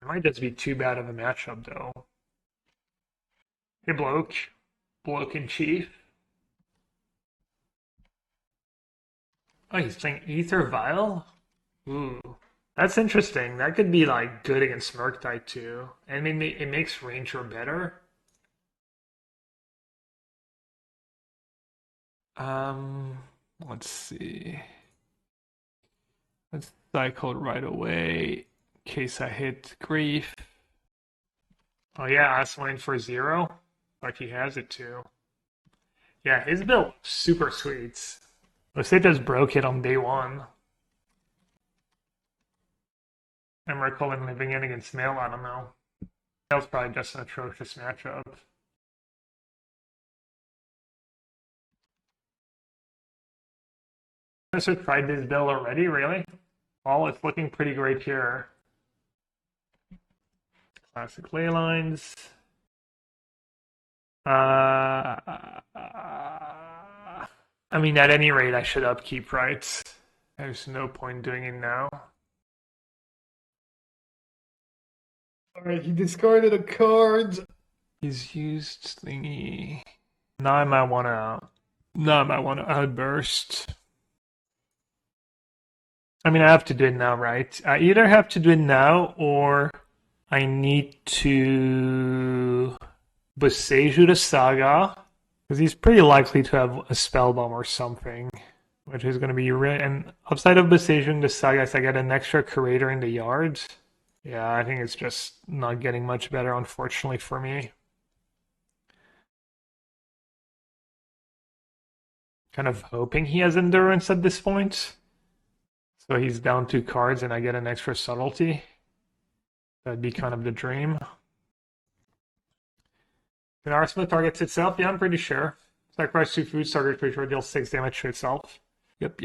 It might just be too bad of a matchup though. Hey bloke. Bloke in chief. Oh, he's playing Aether Vial? Ooh. That's interesting. That could be like good against Murktide too. And it makes Ranger better. Let's see. Let's cycle right away in case I hit Grief. Oh yeah, Aswine for 0. Like he has it too. Yeah, his build super sweet. They just broke it on day 1. Emrakul and Living In against Mail, I don't know. Mail's probably just an atrocious matchup. Professor tried this build already, really? Well, it's looking pretty great here. Classic Leylines. I mean, at any rate, I should upkeep, right? There's no point doing it now. Alright, he discarded a card. He's used thingy. Now I might wanna outburst. I mean, I have to do it now, right? I either have to do it now or I need to Boseiju the Saga. Because he's pretty likely to have a spell bomb or something, which is going to be really. And outside of Boseiju the Saga, I get an extra Curator in the yard. Yeah, I think it's just not getting much better, unfortunately, for me. Kind of hoping he has Endurance at this point. So he's down 2 cards and I get an extra Subtlety. That'd be kind of the dream. Can Arsmith targets itself? Yeah, I'm pretty sure. Sacrifice 2 food, target creature deals 6 damage to itself. Yep.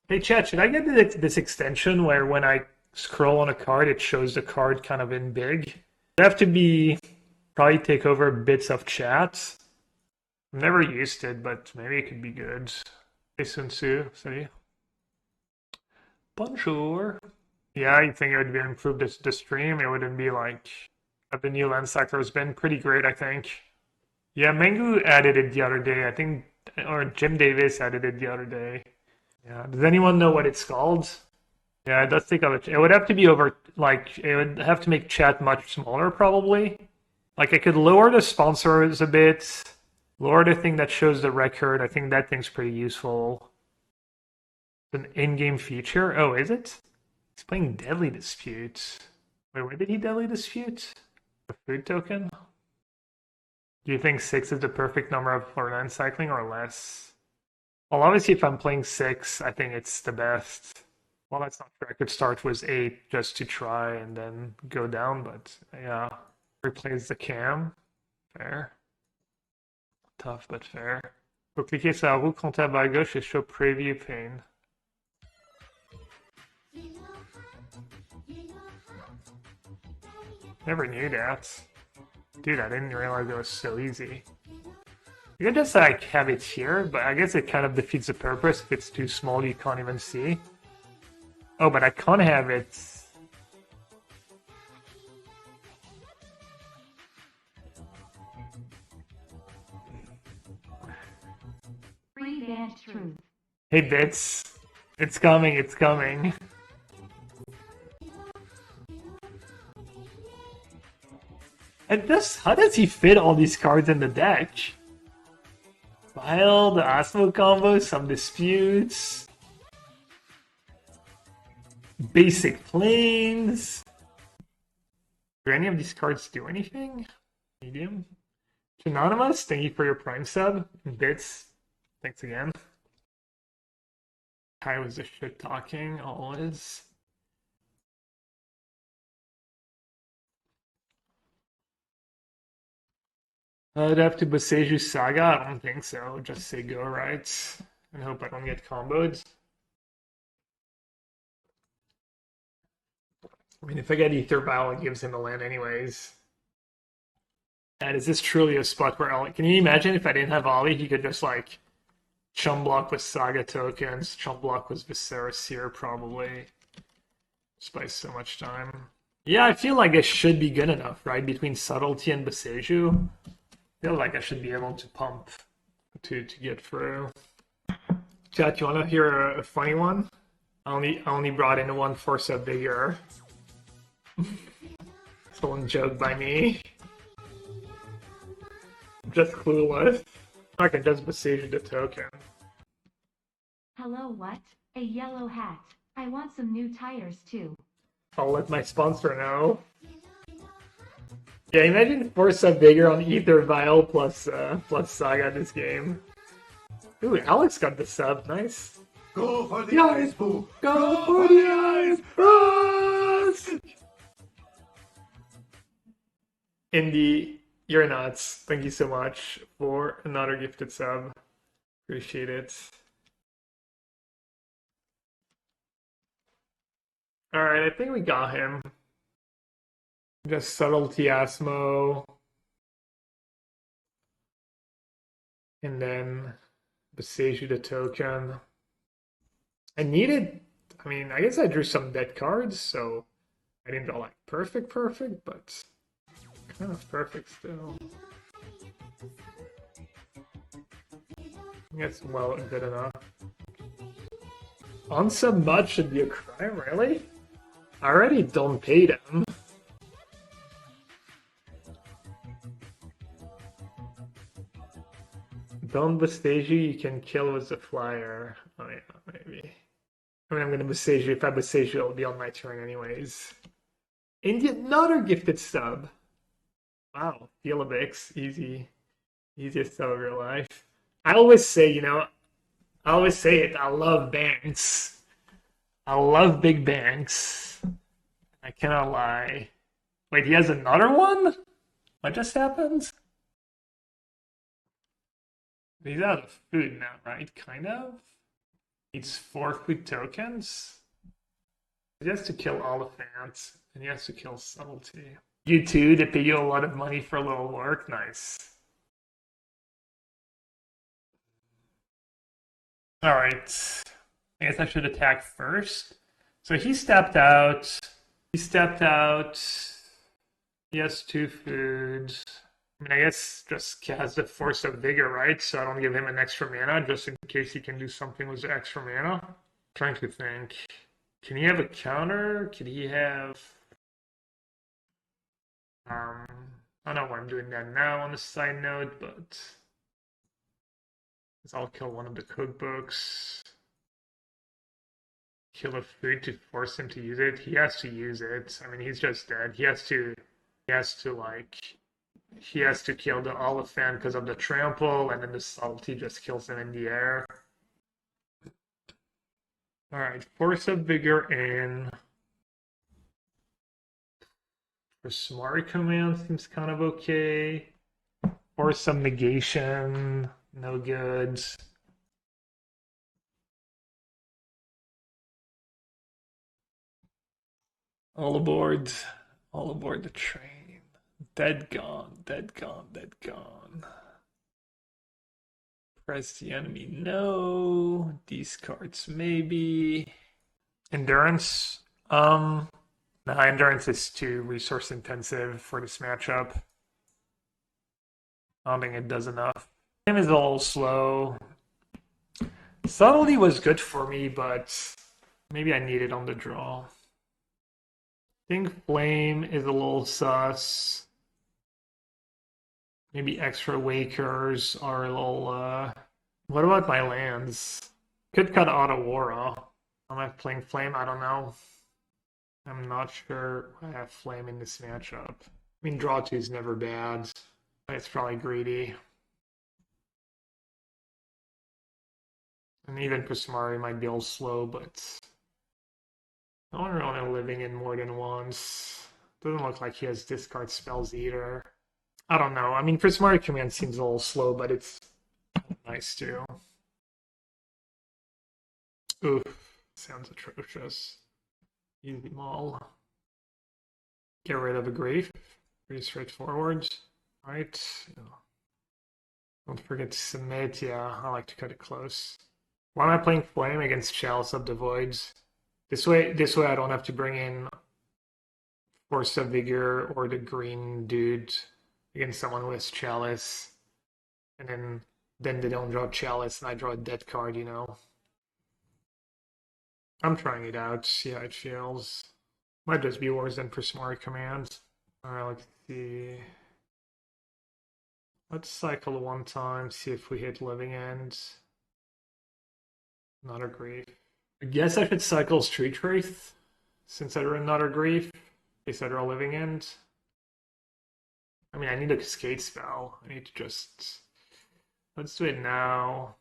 Hey chat, should I get this extension where when I scroll on a card, it shows the card kind of in big? I have to probably take over bits of chat. I've never used it, but maybe it could be good. Hey Sun Tzu, salut. Bonjour. Yeah, I think it would be improved the stream. It wouldn't be like the new lens sector has been pretty great, I think. Yeah, Mengu added it the other day, I think, or Jim Davis added it the other day. Yeah, does anyone know what it's called? Yeah, it does take up it would have to be over, like, it would have to make chat much smaller, probably. Like, I could lower the sponsors a bit, lower the thing that shows the record. I think that thing's pretty useful. It's an in-game feature. Oh, is it? He's playing Deadly Dispute. Wait, where did he Deadly Dispute? A food token? Do you think 6 is the perfect number for land cycling or less? Well, obviously if I'm playing 6, I think it's the best. Well, that's not true. I could start with 8 just to try and then go down, but yeah. Replace the cam. Fair. Tough, but fair. Faut cliquer sur la roue comptable à gauche et show preview pane. Never knew that. Dude, I didn't realize it was so easy. You could just like have it here, but I guess it kind of defeats the purpose. If it's too small, you can't even see. Oh, but I can't have it. Free band truth. Hey, Bits. It's coming, it's coming. And just, how does he fit all these cards in the deck? File, the Osmo combo, some disputes. Basic planes. Do any of these cards do anything? Medium. Anonymous, thank you for your Prime sub. And Bits, thanks again. Kai was just shit talking, always. I'd have to Boseiju Saga? I don't think so. Just say go right. And hope I don't get comboed. I mean, if I get Ether Vial, it gives him a land anyways. And is this truly a spot where Ollie... Can you imagine if I didn't have Ollie, he could just, like, chum block with Saga tokens, chum block with Viserys here, probably. Just by so much time. Yeah, I feel like it should be good enough, right? Between Subtlety and Boseiju. I feel like I should be able to pump to get through. Chat, you want to hear a funny one? I only brought in one Force of Vigor. Stolen joke by me. Just clueless. I can just Boseiju the token. Hello, what? A yellow hat. I want some new tires too. I'll let my sponsor know. Yeah, imagine Force of Vigor on Ether Vial plus Saga this game. Ooh, Alex got the sub. Nice. Go for the eyes, boo! Go for the eyes! Ross! Indy, you're nuts. Thank you so much for another gifted sub. Appreciate it. Alright, I think we got him. Just Subtlety Asmo. And then Boseiju the token. I mean, I guess I drew some dead cards, so I didn't draw like perfect, but kind of perfect still. I guess, well, good enough. Unsub mod should be a crime, really? I already don't pay them. Don't Boseiju, you can kill with the flyer. Oh yeah, maybe. I mean, I'm gonna Boseiju. If I Boseiju, it'll be on my turn anyways. Indian, another gifted sub. Wow, Felibix, easiest sub of your life. I always say, I always say it. I love banks. I love big banks. I cannot lie. Wait, he has another one? What just happened? He's out of food now, right? Kind of? Needs 4 food tokens? He has to kill Oliphaunt, and he has to kill Subtlety. You too, they pay you a lot of money for a little work? Nice. Alright. I guess I should attack first. So he stepped out. He has 2 food. I mean, I guess just has the Force of Vigor, right? So I don't give him an extra mana, just in case he can do something with the extra mana. I'm trying to think. Can he have a counter? Could he have... I don't know why I'm doing that now on the side note, but... I'll kill one of the cookbooks. Kill a food to force him to use it. He has to use it. I mean, he's just dead. He has to kill the Oliphaunt because of the trample, and then the Subtlety just kills him in the air. Alright, Force of Vigor in. Prismari Command seems kind of okay. Force of Negation, no good. All aboard the train. Dead gone, dead gone, dead gone. Press the enemy, no. These cards, maybe. Endurance. No, endurance is too resource intensive for this matchup. I don't think it does enough. Flame is a little slow. Subtlety was good for me, but maybe I need it on the draw. I think Flame is a little sus. Maybe extra Wakers are a little, What about my lands? Could cut Otawara. Am I playing Flame? I don't know. I'm not sure I have Flame in this matchup. I mean, draw 2 is never bad. It's probably greedy. And even Prismari might be a little slow, but I don't really living in more than once. Doesn't look like he has discard spells either. I don't know. I mean, Prismari Command seems a little slow, but it's nice too. Oof. Sounds atrocious. Easy maul. Get rid of a grief. Pretty straightforward. Right. Don't forget to submit. Yeah, I like to cut it close. Why am I playing Flame against Chalice of the Voids? This way I don't have to bring in Force of Vigor or the green dude against someone who has Chalice. And then they don't draw Chalice and I draw a dead card, you know. I'm trying it out, see how it feels. Might just be worse than Prismari Command. Alright, let's see. Let's cycle one time, see if we hit Living End. Not a grief. I guess I should cycle Street Wraith, since I drew another grief, in case I draw Living End. I mean, I need a Cascade spell. I need to just... Let's do it now.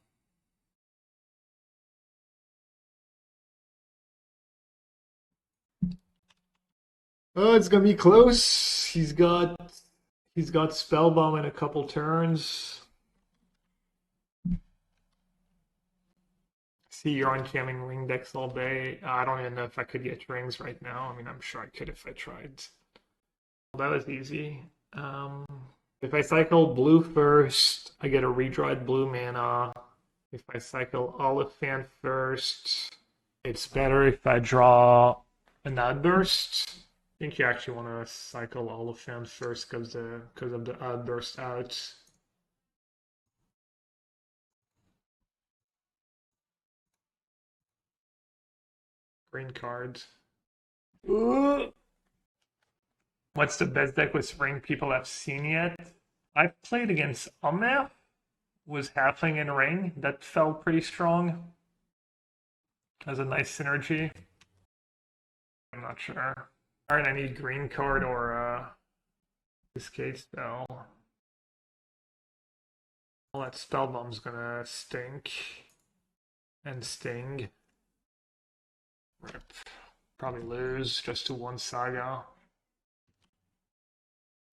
Oh, it's gonna be close. He's got Spellbomb in a couple turns. See, you're on jamming ring decks all day. I don't even know if I could get rings right now. I mean, I'm sure I could if I tried. Well, that was easy. If I cycle blue first, I get a redrawed blue mana. If I cycle Oliphaunt first, it's better if I draw an Outburst. I think you actually want to cycle Oliphaunt first because of the Outburst out. Green card. Ooh. What's the best deck with Spring people have seen yet? I've played against Omnath, was halfling in ring. That felt pretty strong. Has a nice synergy. I'm not sure. Alright, I need green card or Cascade spell. Well, that Spellbomb's gonna stink. And sting. Rip. Probably lose just to one Saga.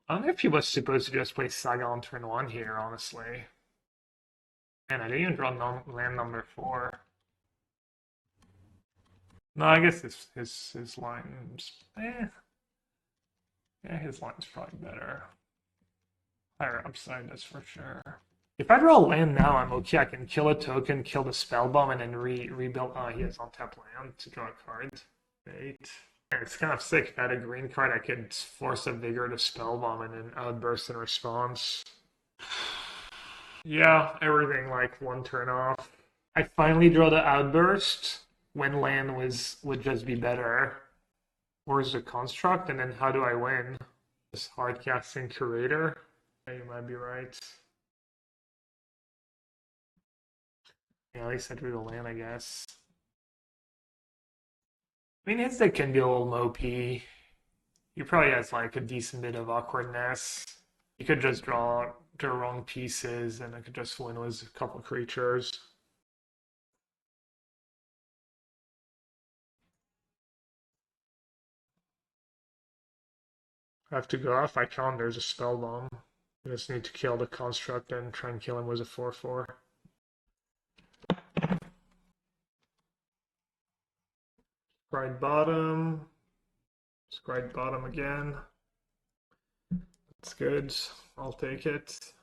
I don't know if he was supposed to just play Saga on turn 1 here, honestly. And I didn't even draw land number 4. No, I guess his line's... Yeah, his line's probably better. Higher upside, that's for sure. If I draw land now, I'm okay. I can kill a token, kill the Spellbomb, and then rebuild... Oh, he has untapped land to draw a card. Great. It's kind of sick. If I had a green card, I could Force of Vigor to Spellbomb and then Outburst in response. Yeah, everything like one turn off. I finally draw the Outburst when land would just be better. Or is the Construct, and then how do I win? Just hard casting Curator? Yeah, you might be right. Yeah, at least I drew the land, I guess. I mean, his deck can be a little mopey. He probably has like a decent bit of awkwardness. You could just draw the wrong pieces and I could just win with a couple creatures. I have to go off. I can't. There's a Spellbomb. I just need to kill the Construct and try and kill him with a 4/4. Scryed bottom. Scryed bottom again. It's good. I'll take it.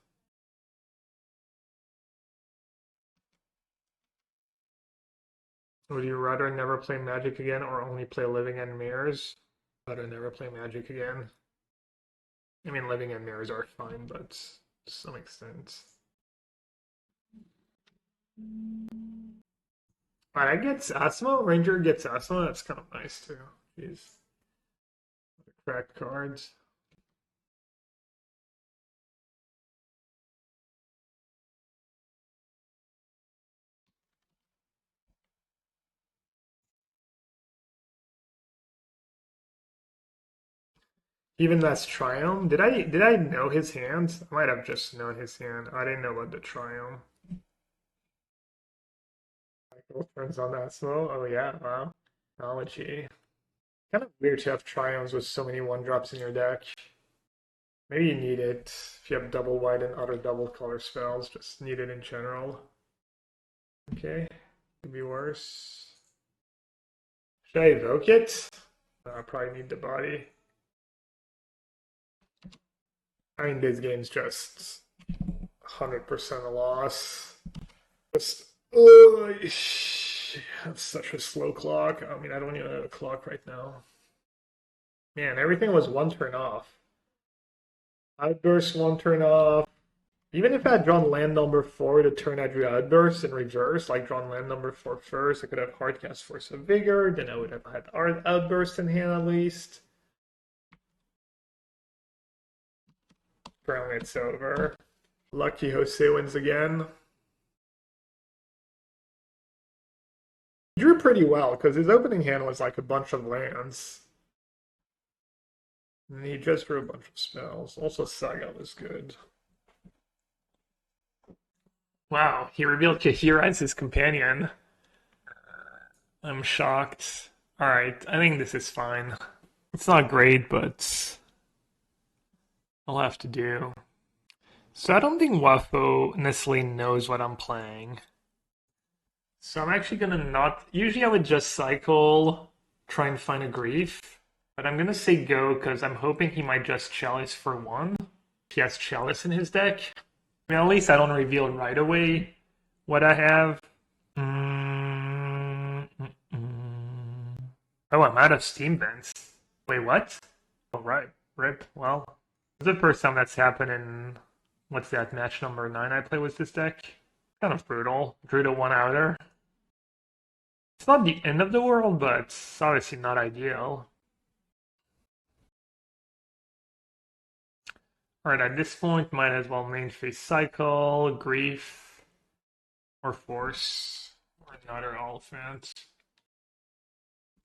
Would you rather never play Magic again or only play Living End Mirrors? Rather never play Magic again. I mean, Living End Mirrors are fine, but to some extent. But I get asthma. Ranger gets asthma. That's kind of nice too. Jeez. Crack cards. Even that's Triumph. Did I know his hand? I might have just known his hand. I didn't know about the Triumph. Michael turns on that slow. Oh yeah, wow. Technology. Kind of weird to have Triumphs with so many 1-drops in your deck. Maybe you need it if you have double white and other double color spells. Just need it in general. Okay, could be worse. Should I evoke it? I probably need the body. I mean, this game's just 100% a loss. Just, have such a slow clock. I mean, I don't even have a clock right now. Man, everything was 1 turn off. Outburst 1 turn off. Even if I had drawn land number 4 to turn I drew Outburst in reverse, like drawn land number 4 first, I could have hardcast Force of Vigor, then I would have had Outburst in hand at least. Apparently it's over. Lucky Jose wins again. He drew pretty well, because his opening hand was like a bunch of lands. And he just drew a bunch of spells. Also, Saga was good. Wow, he revealed Kahira as his companion. I'm shocked. Alright, I think this is fine. It's not great, but I'll have to do. So I don't think Wafo necessarily knows what I'm playing. So I'm actually gonna not... Usually I would just cycle, try and find a grief. But I'm gonna say go, because I'm hoping he might just Chalice for 1. He has Chalice in his deck. I mean, at least I don't reveal right away what I have. Oh, I'm out of Steam Vents. Wait, what? Oh, right. Rip. Well, it's the first time that's happened in... What's that? Match number 9 I play with this deck? Kind of brutal. Drew to 1 outer. It's not the end of the world, but it's obviously not ideal. Alright, at this point, might as well main phase cycle, grief, or force, or another Oliphaunt.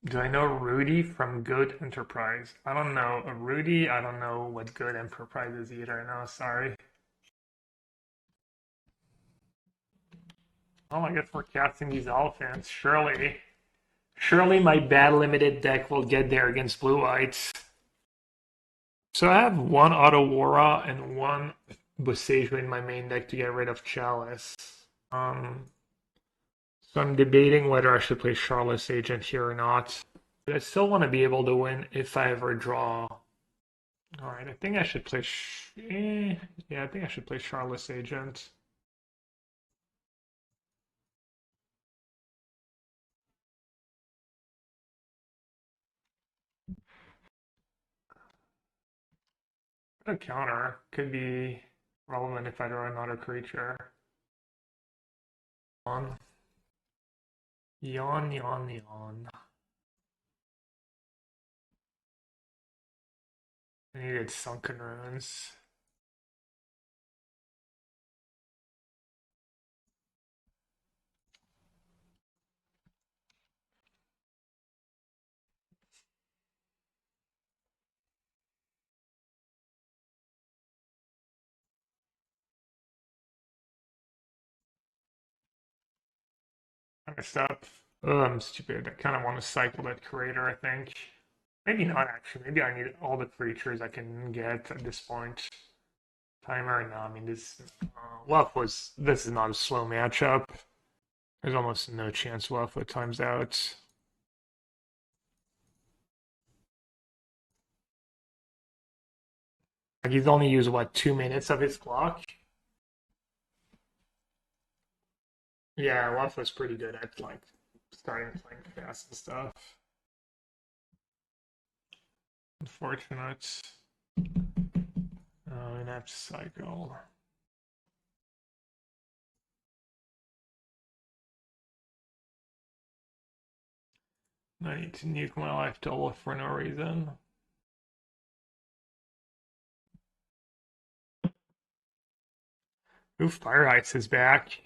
Do I know Rudy from Good Enterprise? I don't know a Rudy. I don't know what Good Enterprise is either. No, sorry. Oh, I guess we're casting these Oliphants. Surely my bad limited deck will get there against blue whites. So I have 1 Otawara and 1 Boseiju in my main deck to get rid of Chalice. So I'm debating whether I should play Shardless Agent here or not. But I still want to be able to win if I ever draw. Alright, I think I should play... Yeah, I think I should play Shardless Agent. A counter could be relevant if I draw another creature. Yawn, yawn, yawn. I needed Sunken Ruins. Messed up. Oh, I'm stupid. I kind of want to cycle that Curator, I think. Maybe not, actually. Maybe I need all the creatures I can get at this point. Timer? No, I mean, this... this is not a slow matchup. There's almost no chance Wafo times out. Like he's only used what 2 minutes of his clock. Yeah, Waff was pretty good at like starting playing fast and stuff. Unfortunate. And I have to cycle. I need to nuke my life double for no reason. Ooh, Fire Ice is back.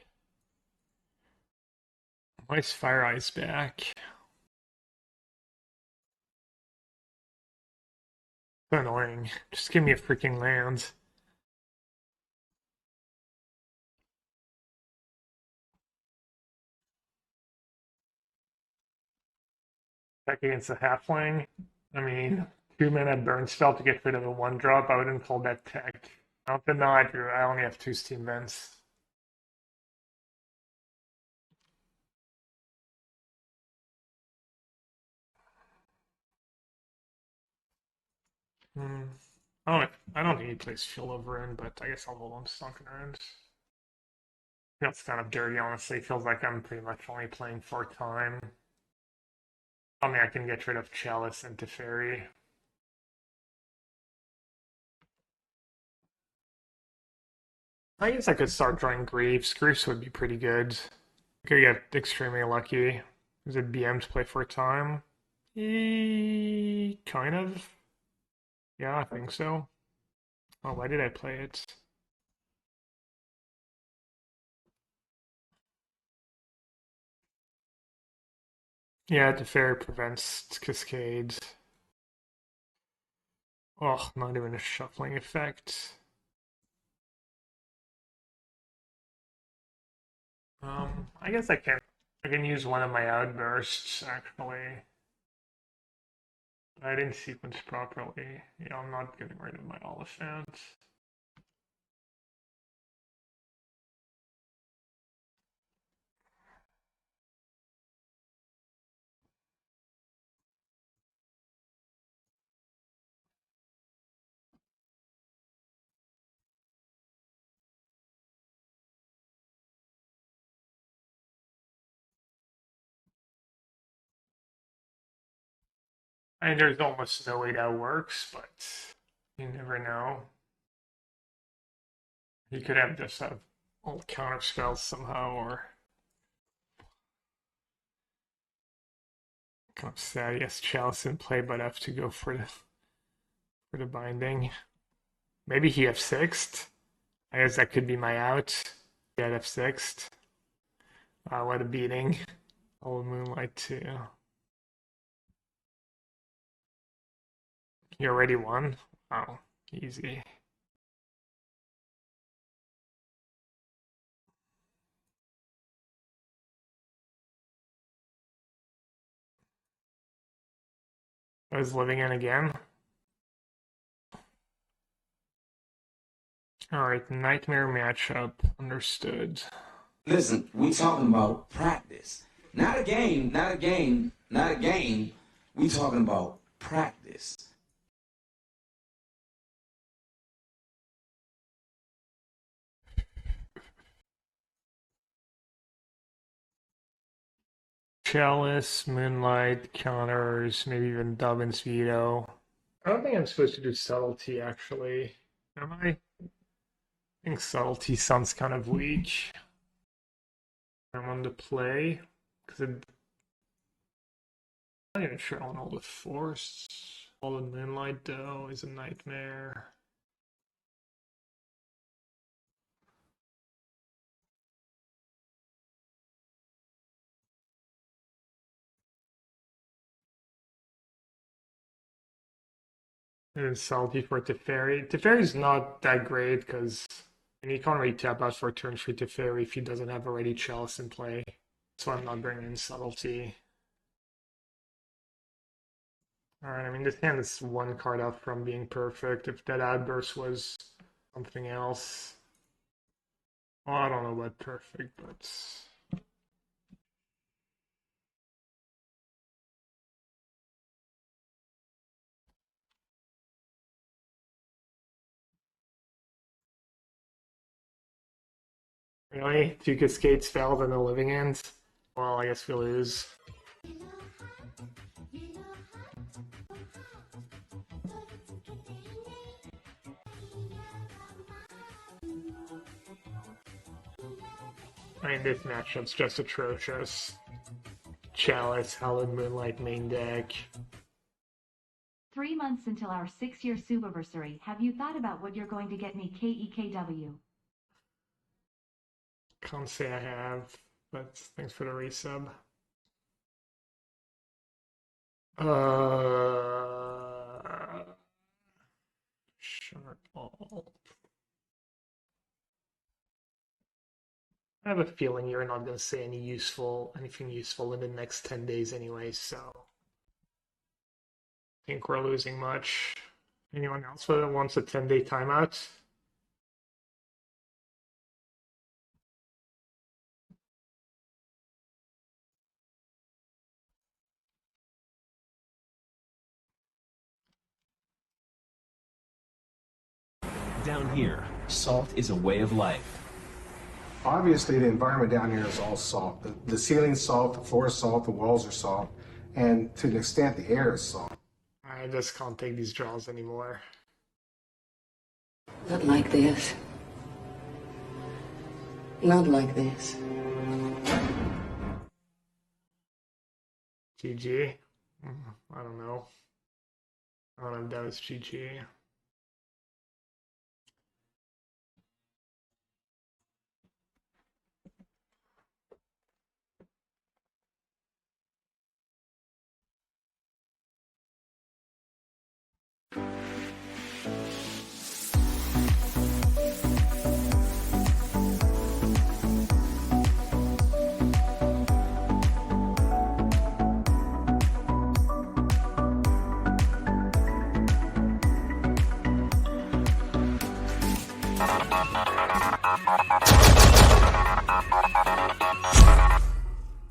Why is Fire Ice back? So annoying. Just give me a freaking land. Back against the halfling. I mean, 2 mana burn spell to get rid of a 1-drop. I wouldn't call that tech. Not the night, I only have 2 steam vents. Oh, I don't think he plays Fieldover in, but I guess I'll hold on to Sunken Ruins. Feels kind of dirty, honestly. Feels like I'm pretty much only playing for time. I mean, I can get rid of Chalice and Teferi. I guess I could start drawing Griefs. Griefs would be pretty good. Could get extremely lucky. Is it BM to play for time? Kind of. Yeah, I think so. Oh, why did I play it? Yeah, Teferi prevents Cascades. Oh, not even a shuffling effect. I guess I can use one of my outbursts actually. I didn't sequence properly. Yeah, I'm not getting rid of my Oliphaunt. I mean, there's almost no way that works, but you never know. He could have just have all counter spells somehow, or kind of sad. Yes, Chalice in play, but I have to go for the binding. Maybe he F6'd. I guess that could be my out. Yeah, F6'd. What a beating. All Moonlight too. You already won? Oh, easy. I was living in again. Alright, Nightmare matchup. Understood. Listen, we talking about practice. Not a game, not a game, not a game. We talking about practice. Chalice, Moonlight, counters, maybe even Dubbin's Veto. I don't think I'm supposed to do Subtlety, actually. Am I? I think Subtlety sounds kind of weak. I'm on the play, because I'm not even sure on all the Force. All the Moonlight, though, is a nightmare. And then Salty for Teferi. Teferi's not that great because you can't really tap out for turn 3 Teferi if he doesn't have already Chalice in play. So I'm not bringing in Subtlety. Alright, I mean, this hand is one card out from being perfect. If that Outburst was something else. Well, I don't know about perfect, but. Really? Two Cascades failed and the Living End? Well, I guess we lose. I mean, this matchup's just atrocious. Chalice, Hallowed Moonlight main deck. 3 months until our 6-year Subiversary. Have you thought about what you're going to get me, KEKW? Can't say I have, but thanks for the resub. Sharp ball. I have a feeling you're not going to say anything useful in the next 10 days anyway, so I think we're losing much. Anyone else that wants a 10-day timeout? Down here, salt is a way of life. Obviously, the environment down here is all salt. The ceiling's salt, the floor is salt, the walls are salt, and to an extent, the air is salt. I just can't take these draws anymore. Not like this. Not like this. GG? I don't know. I don't know if that was GG.